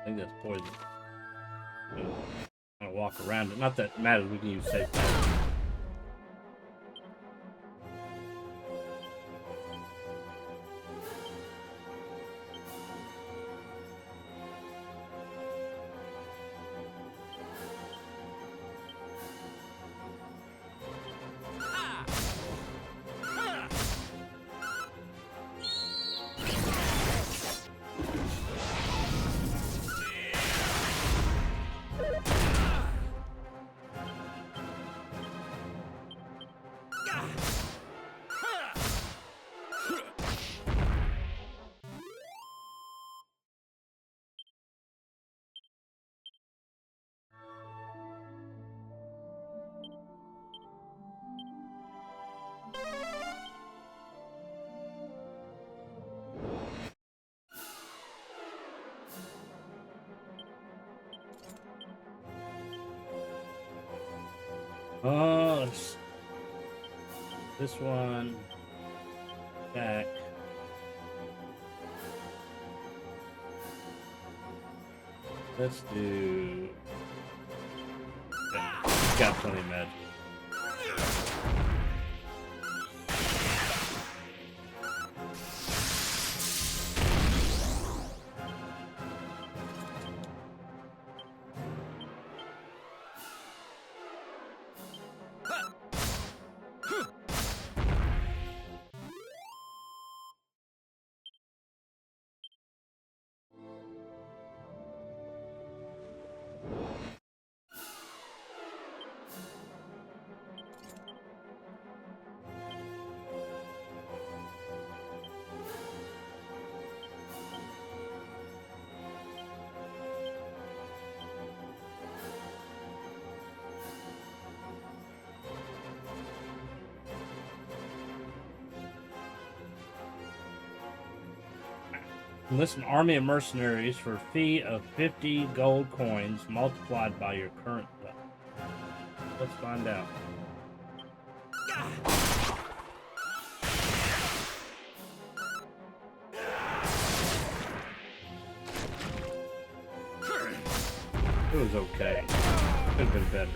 I think that's poison. I'm gonna walk around it. Not that it matters, we can use safe path. Oh, this one back. Let's do. Yeah, got plenty of magic. Enlist an army of mercenaries for a fee of 50 gold coins multiplied by your current wealth. Let's find out. It was okay. Could have been better.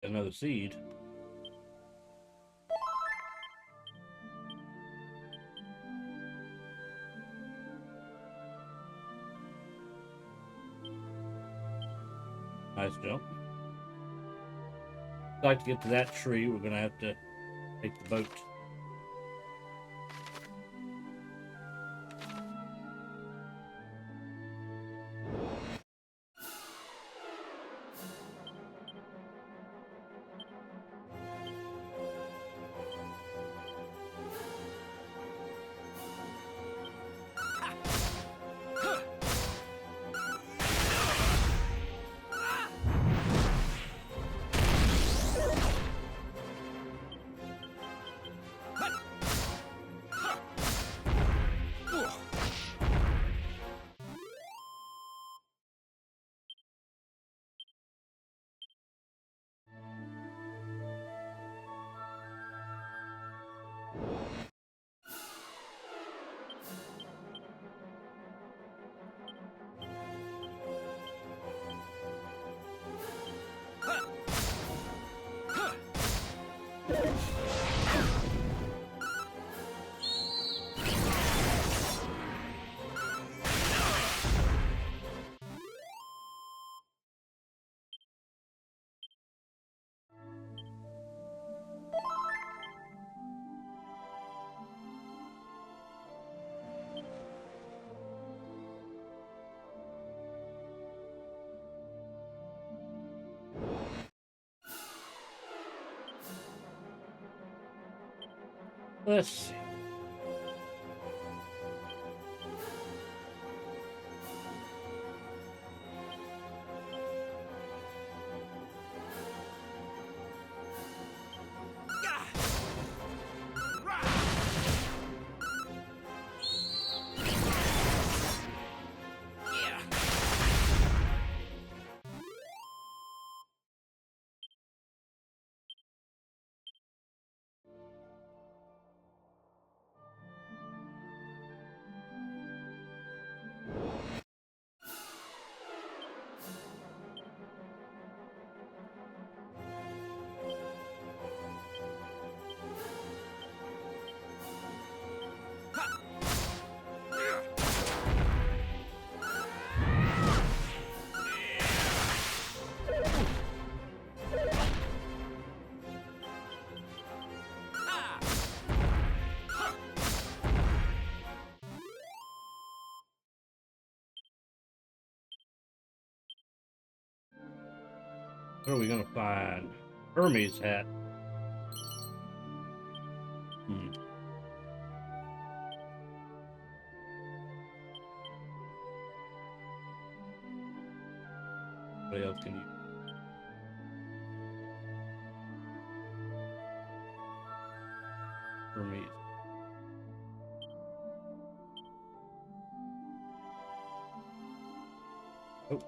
Another seed. Nice jump. I'd like to get to that tree. We're gonna have to take the boat. Let's see. What are we gonna find? Hermes hat. What else can you? Hermes. Oh.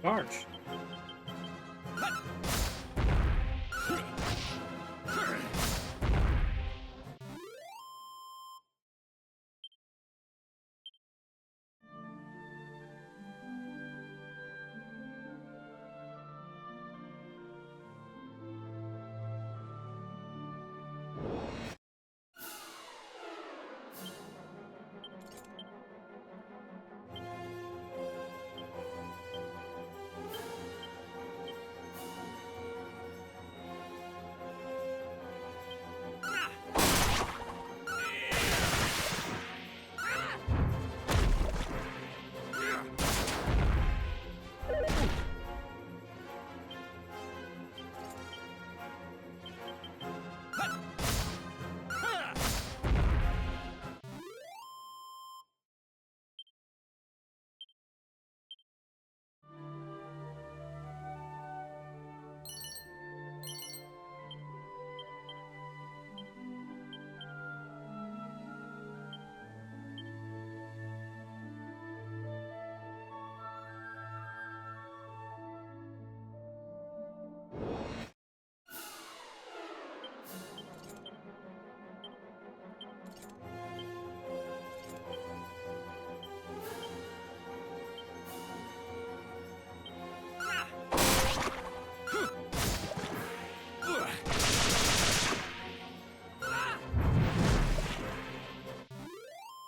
Arch.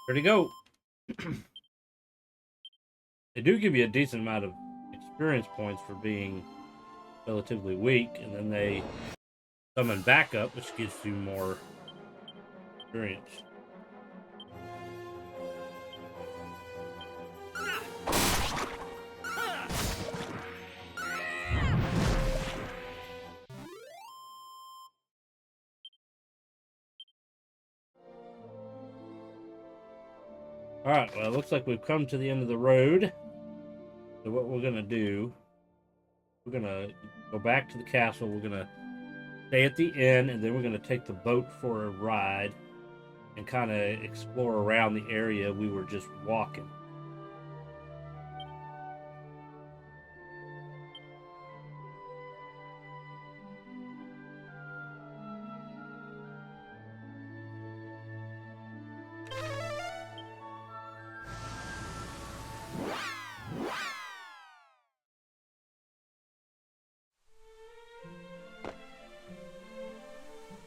Ready to go. They do give you a decent amount of experience points for being relatively weak, and then they summon backup, which gives you more experience. Alright, well, it looks like we've come to the end of the road. So what we're going to do, we're going to go back to the castle. We're going to stay at the inn, and then we're going to take the boat for a ride and kind of explore around the area we were just walking.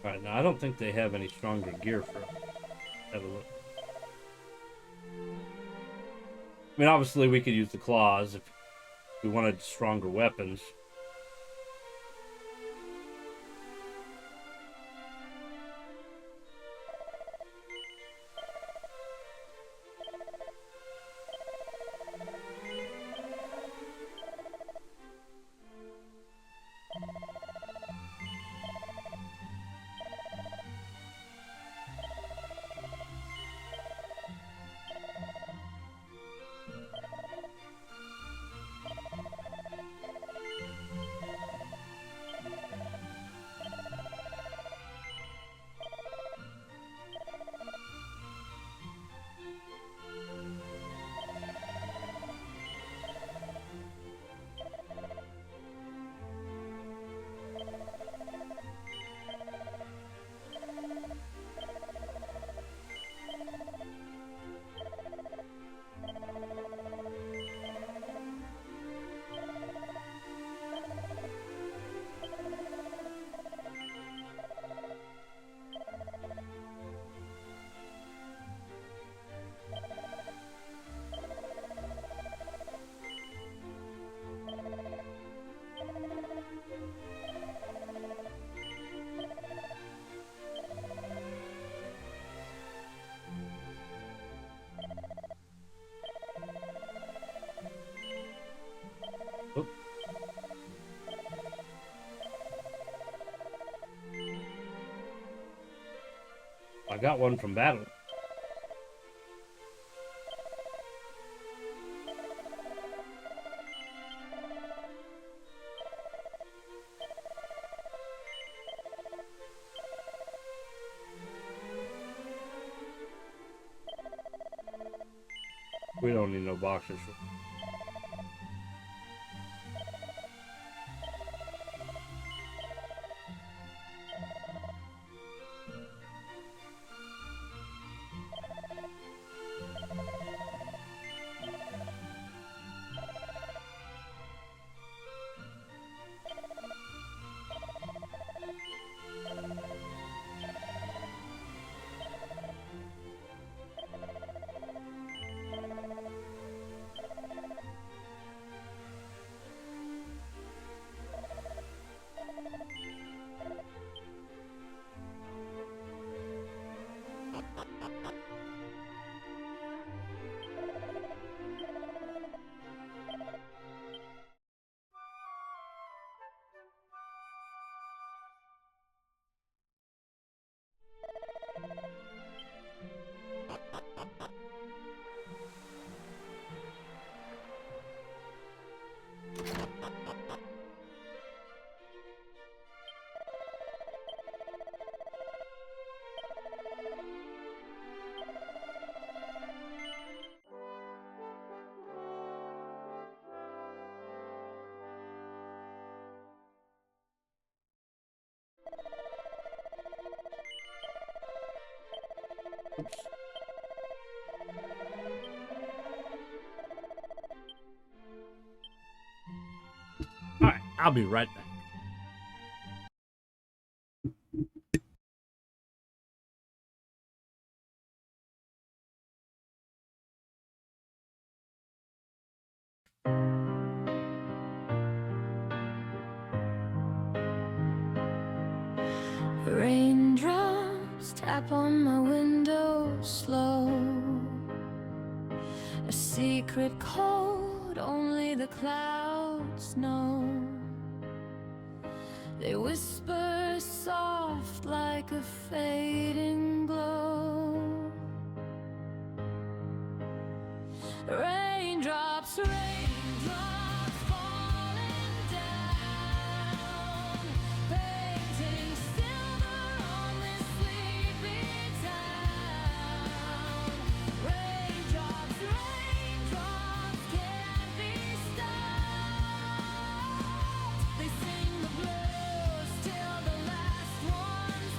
Alright, now I don't think they have any stronger gear for us. Have a look. I mean, obviously we could use the claws if we wanted stronger weapons. Oop. I got one from battle. We don't need no boxers. Oops. All right, I'll be right back. Raindrops tap on my window slow. A secret code only the clouds know. They whisper soft like a fading glow. Raindrops, raindrops falling down, painting silver on this sleepy town. Raindrops, raindrops can't be stopped. They sing the blues till the last one's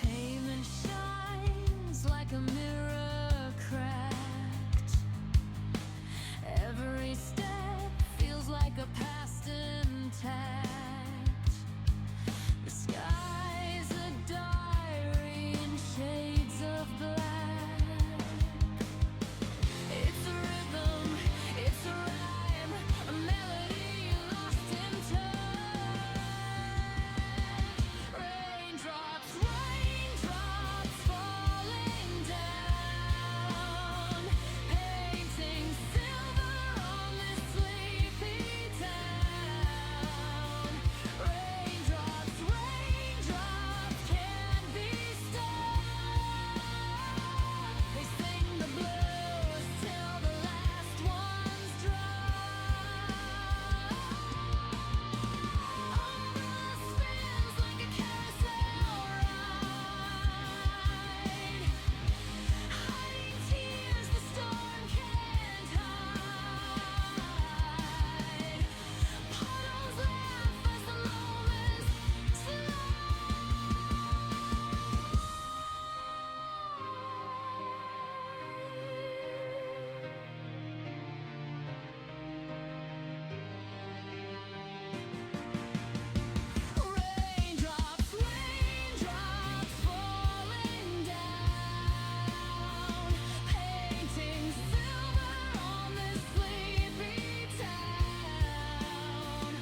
Pavement shines like a mirror cracked. Every step feels like a past intact. The sky's a diary in shades of black. It's a rhythm, it's a rhyme, a melody lost in time. Raindrops, raindrops falling down, painting silver on this sleepy town. Raindrops, raindrops can't be stopped. They sing the blues till the last one's dry. Umbrella spins like a carousel ride, hiding tears the storm can't hide. Puddles laugh as the moments Raindrops, raindrops falling down, painting silver on this sleepy town.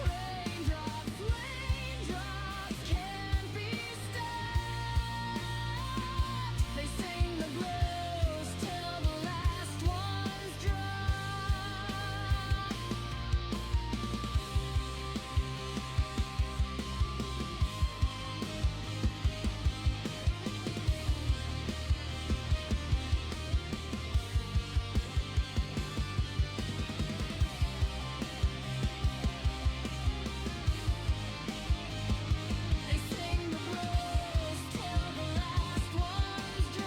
Raindrops, raindrops can't be stopped. They sing the blues till the last one's dry. They sing the blues till the last one's dry.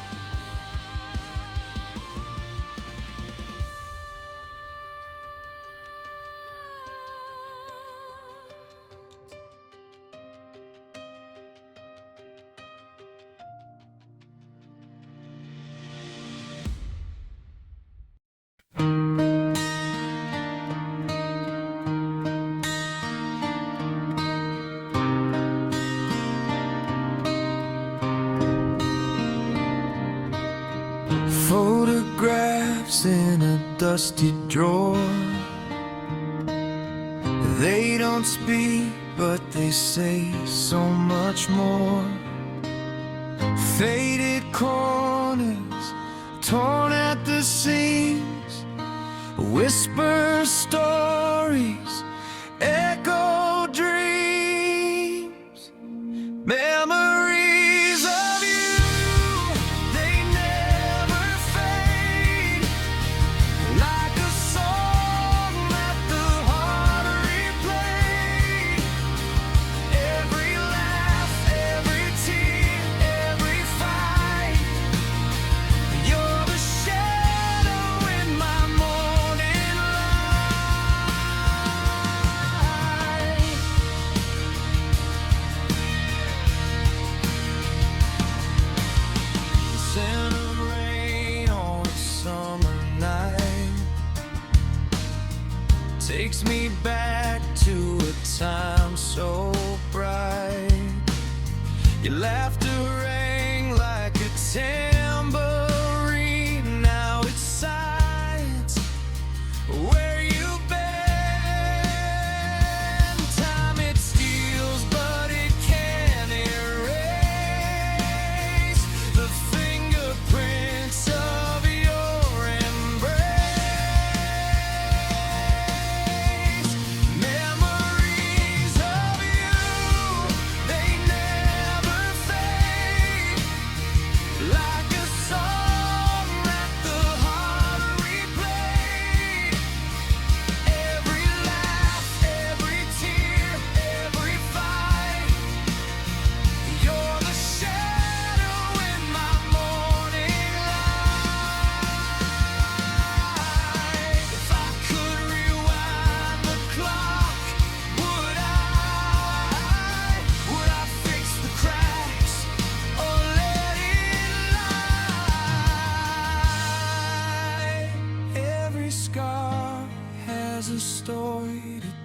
Photographs in a dusty drawer. They don't speak, but they say so much more. Faded corners, torn at the seams, whisper stories, echo dreams, memories of you. They never fade, like a song that the heart replayed. Every laugh, every tear, every fight. You're the shadow in my morning light. The scent of rain on a summer night takes me back to a time so bright. Your laughter rang like a tambourine. Now it's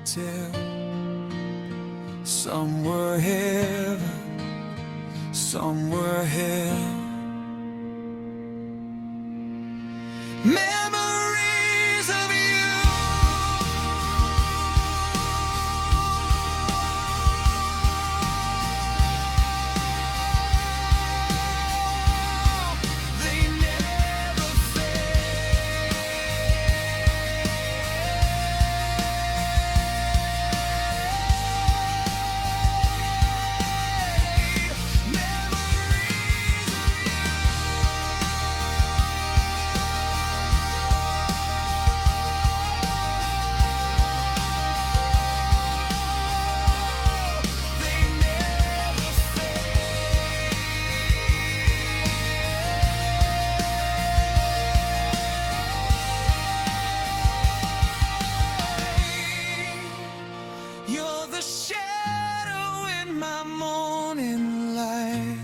tale. Some were heaven, some were hell. Memories of you, they never you're the shadow in my morning light.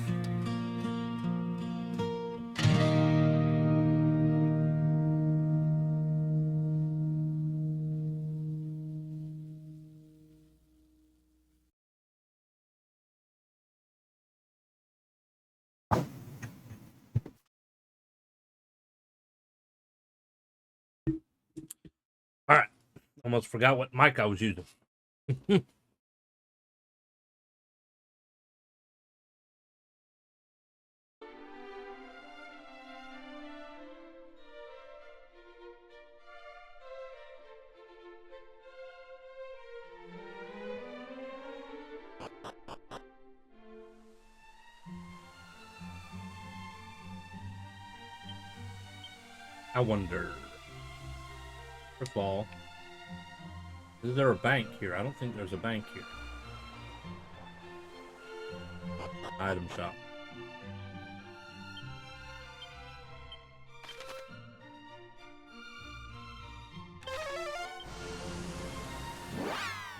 All right. Almost forgot what mic I was using. I wonder. First of all, is there a bank here? I don't think there's a bank here. Item shop.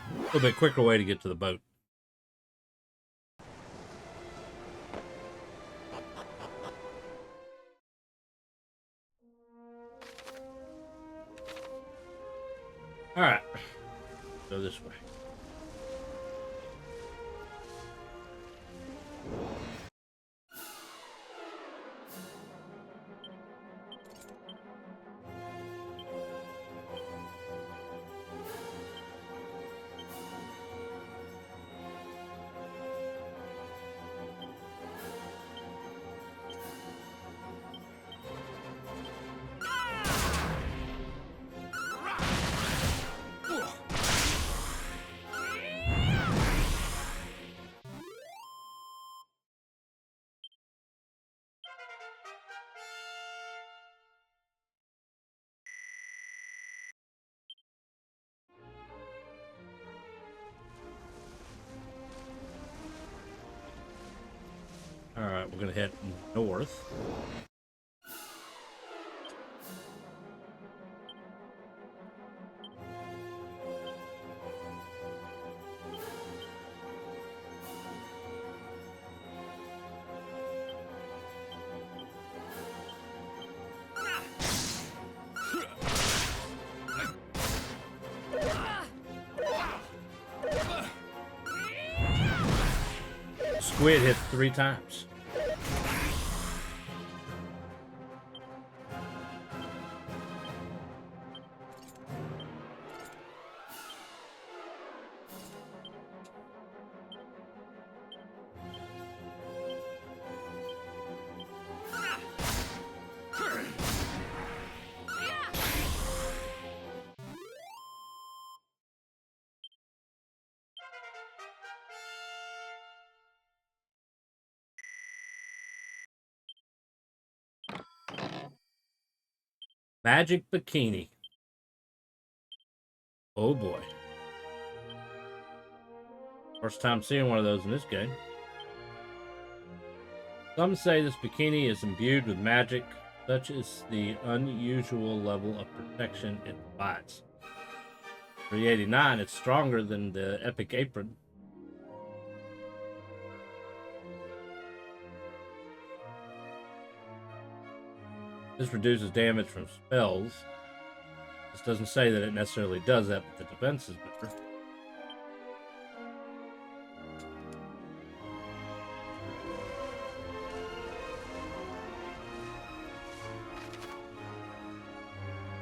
A little bit quicker way to get to the boat. All right, go this way. All right, we're gonna head north. Squid hit 3 times. Magic bikini. Oh boy. First time seeing one of those in this game. Some say this bikini is imbued with magic, such as the unusual level of protection it provides. 389, it's stronger than the epic apron. This reduces damage from spells. This doesn't say that it necessarily does that, but the defense is better.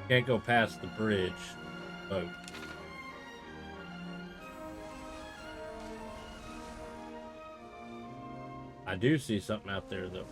Can't go past the bridge. Oh. I do see something out there, though.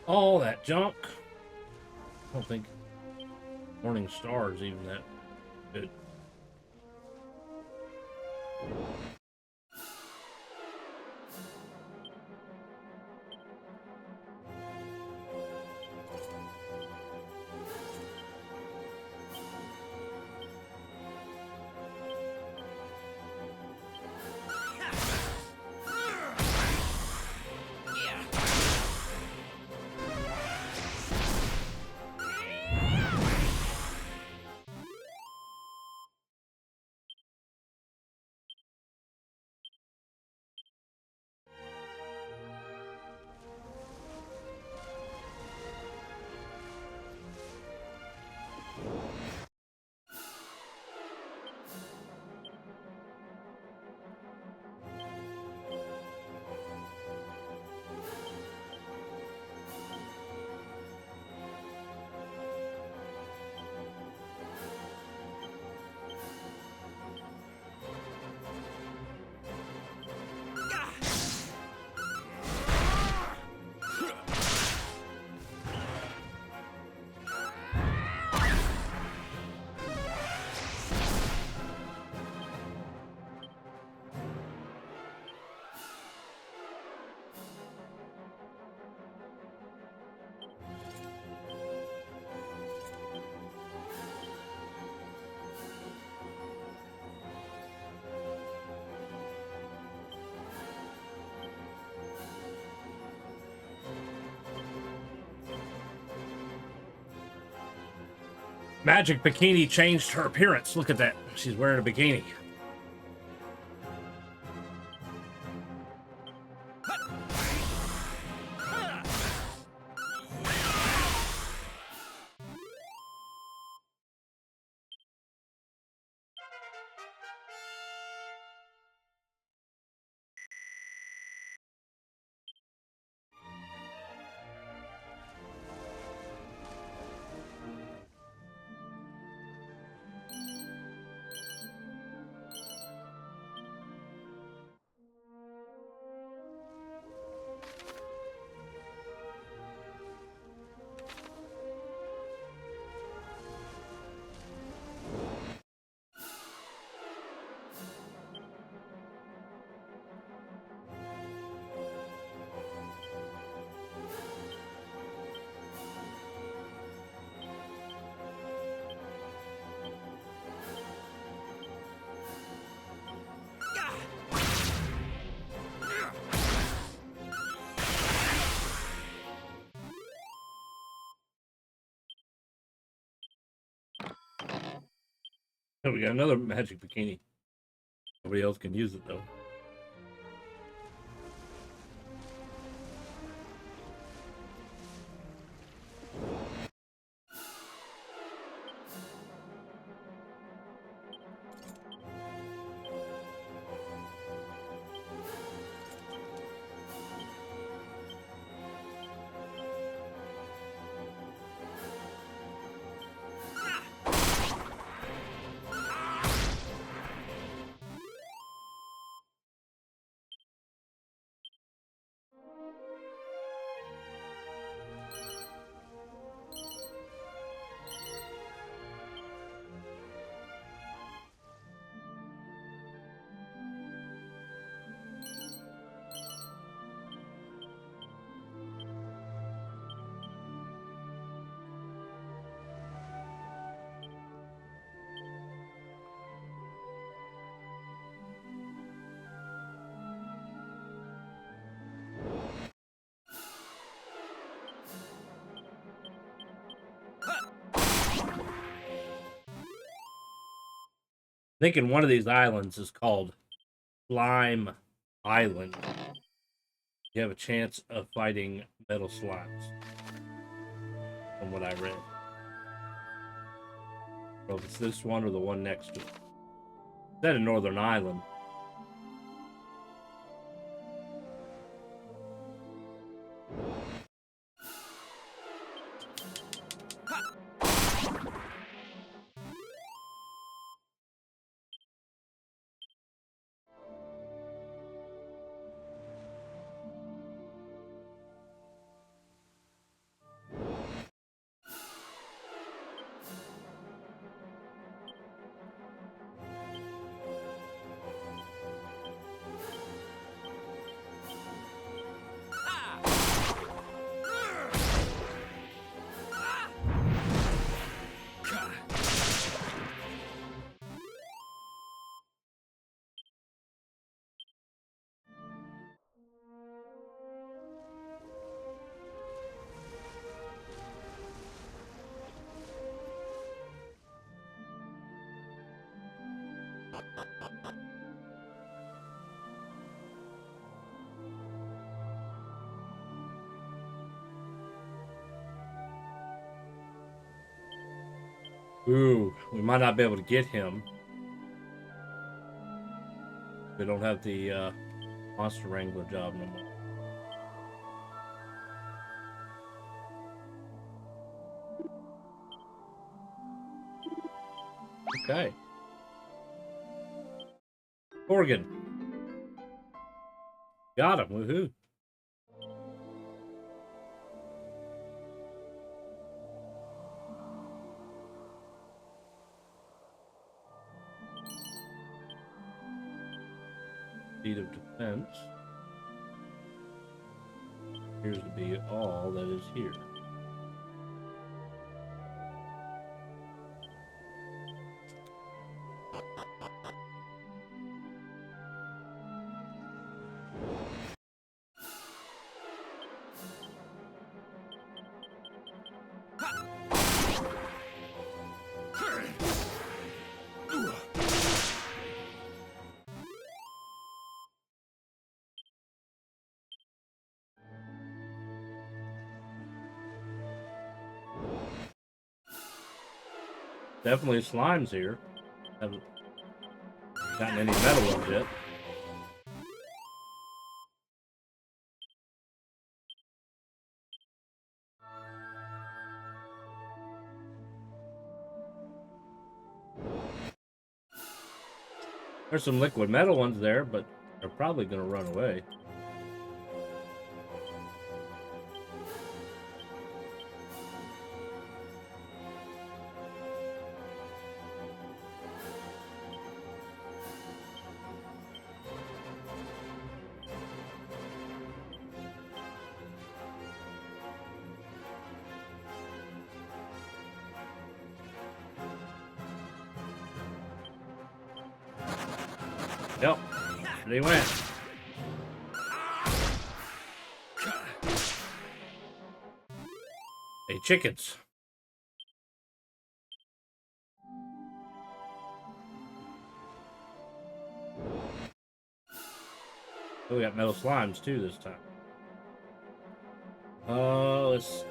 All that junk. I don't think Morning Star is even that good. Magic Bikini changed her appearance. Look at that. She's wearing a bikini. Oh, we got another magic bikini. Nobody else can use it, though. thinking one of these islands is called Slime Island. You have a chance of fighting metal slimes, from what I read. Or if it's this one or the one next to it. It's at a northern island. Ooh, we might not be able to get him. We don't have the monster wrangler job no more. Okay. Oregon. Got him, woohoo. Speed of defense appears to be all that is here. Definitely slimes here. Haven't gotten any metal ones yet. There's some liquid metal ones there, but they're probably going to run away. Yep, they went. Hey, chickens. Oh, we got metal slimes too this time. Let's.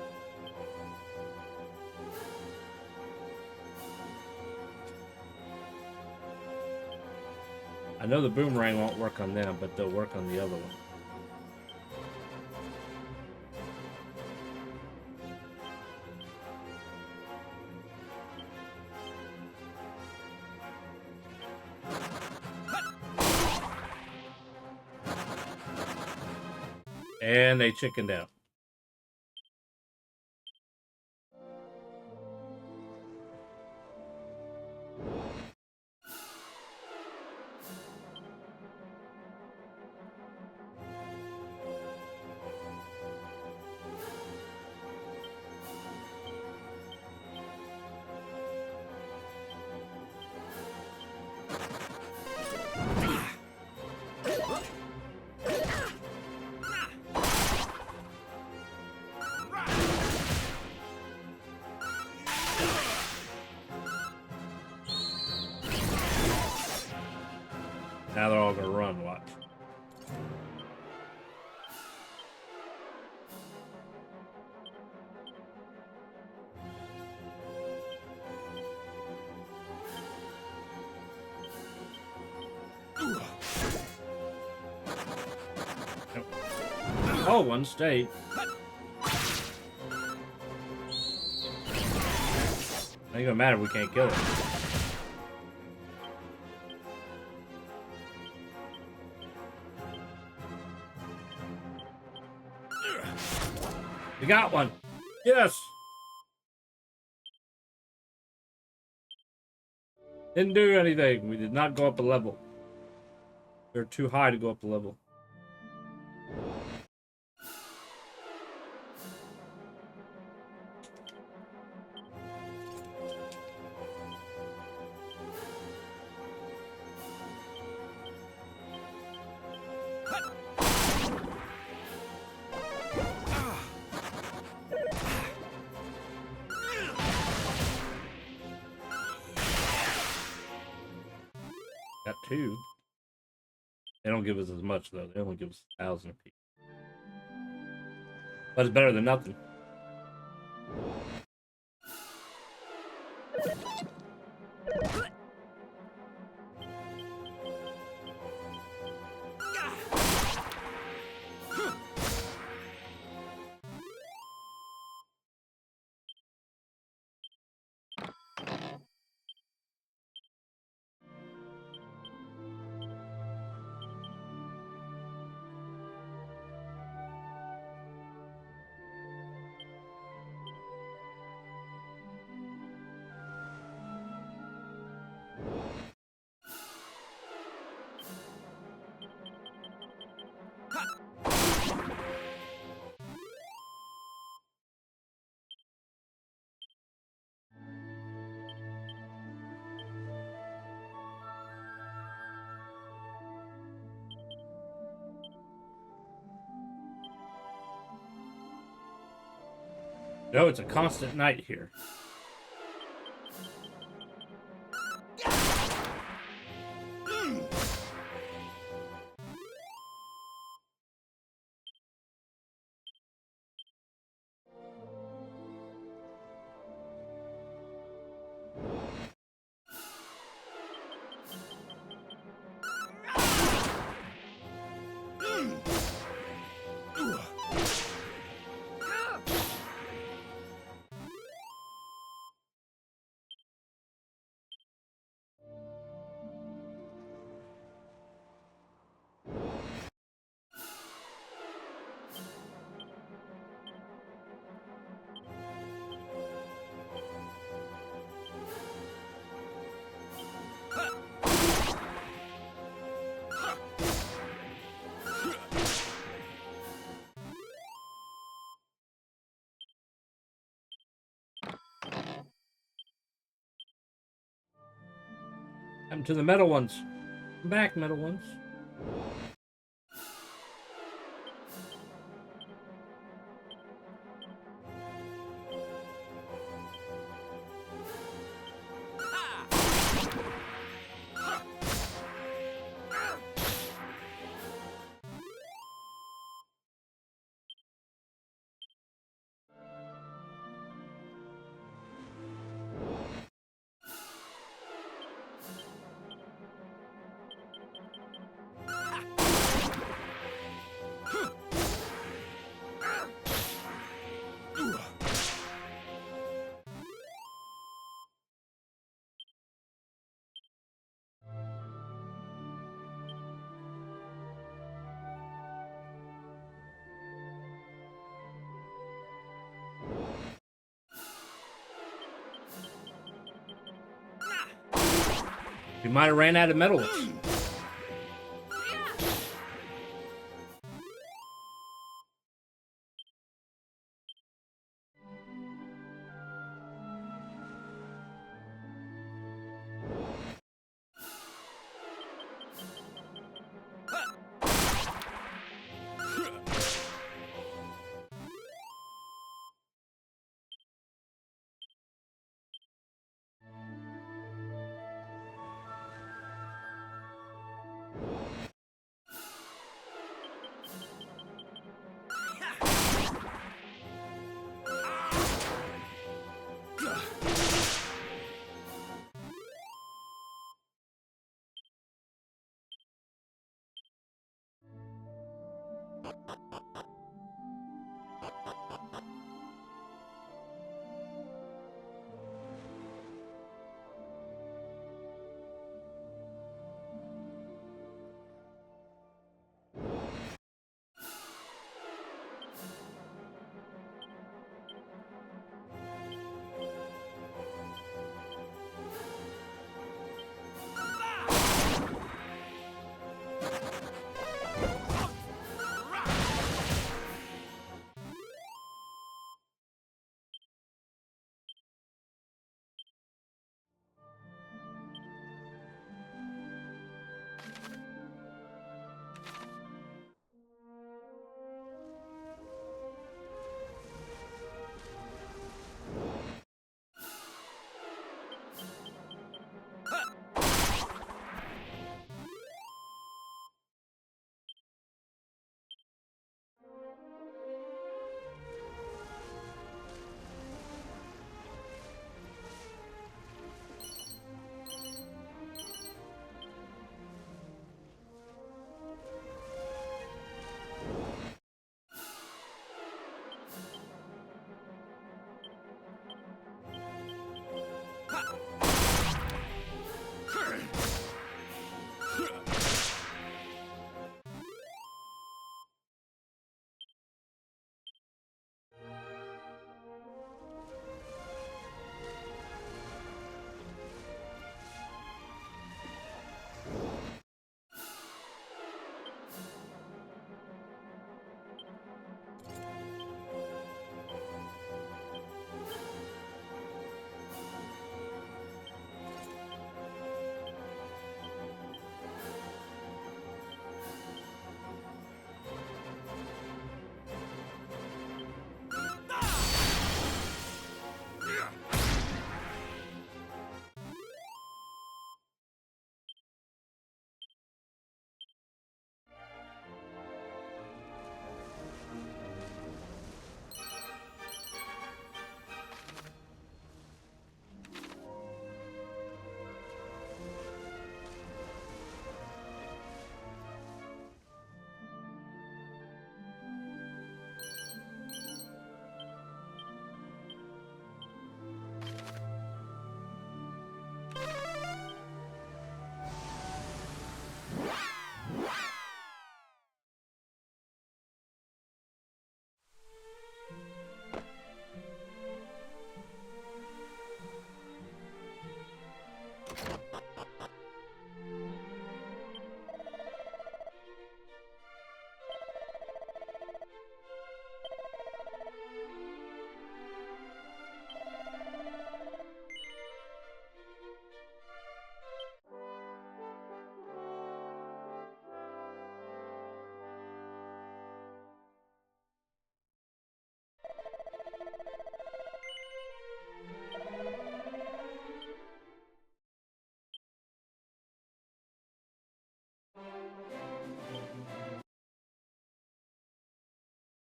I know the boomerang won't work on them, but they'll work on the other one. And they chickened out. Now they're all gonna run. Watch. Oh, one stayed. Ain't gonna matter. We can't kill it. We got one. Yes. Didn't do anything. We did not go up a level. They're too high to go up a level. Got two. They don't give us as much though. They only give us 1,000 apiece. But it's better than nothing. No, it's a constant night here. Come to the metal ones. Come back, metal ones. We might have ran out of metal ones.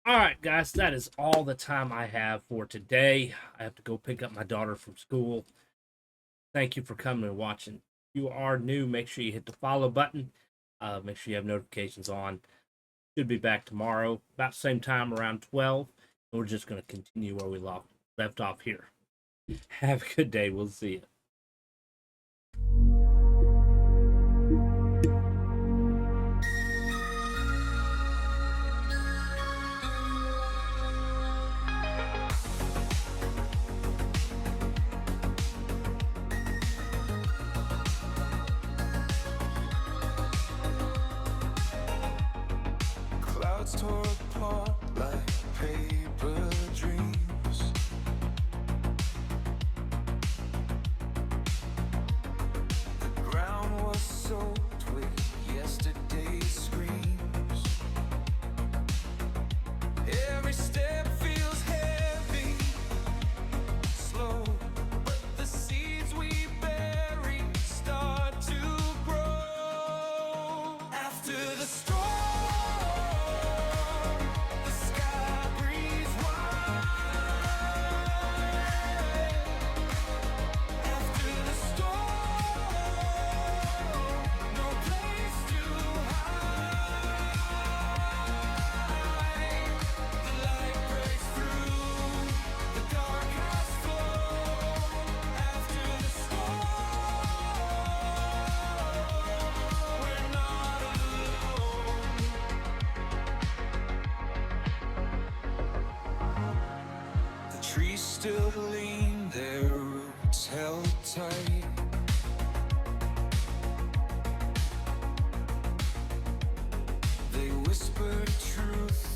All right, guys, that is all the time I have for today. I have to go pick up my daughter from school. Thank you for coming and watching. If you are new, make sure you hit the follow button. Make sure you have notifications on. Should be back tomorrow, about same time, around 12. And we're just going to continue where we left off here. Have a good day. We'll see you. Clouds tore apart like paper dreams. The ground was soaked with yesterday's screams. Every step feels heavy, slow, but the seeds we bury start to grow. After the storm, the sky breathes wide. After the storm, no place to hide. The light breaks through, the dark has flown. After the storm, we're not alone. The trees still lean, their roots held tight. They whispered truth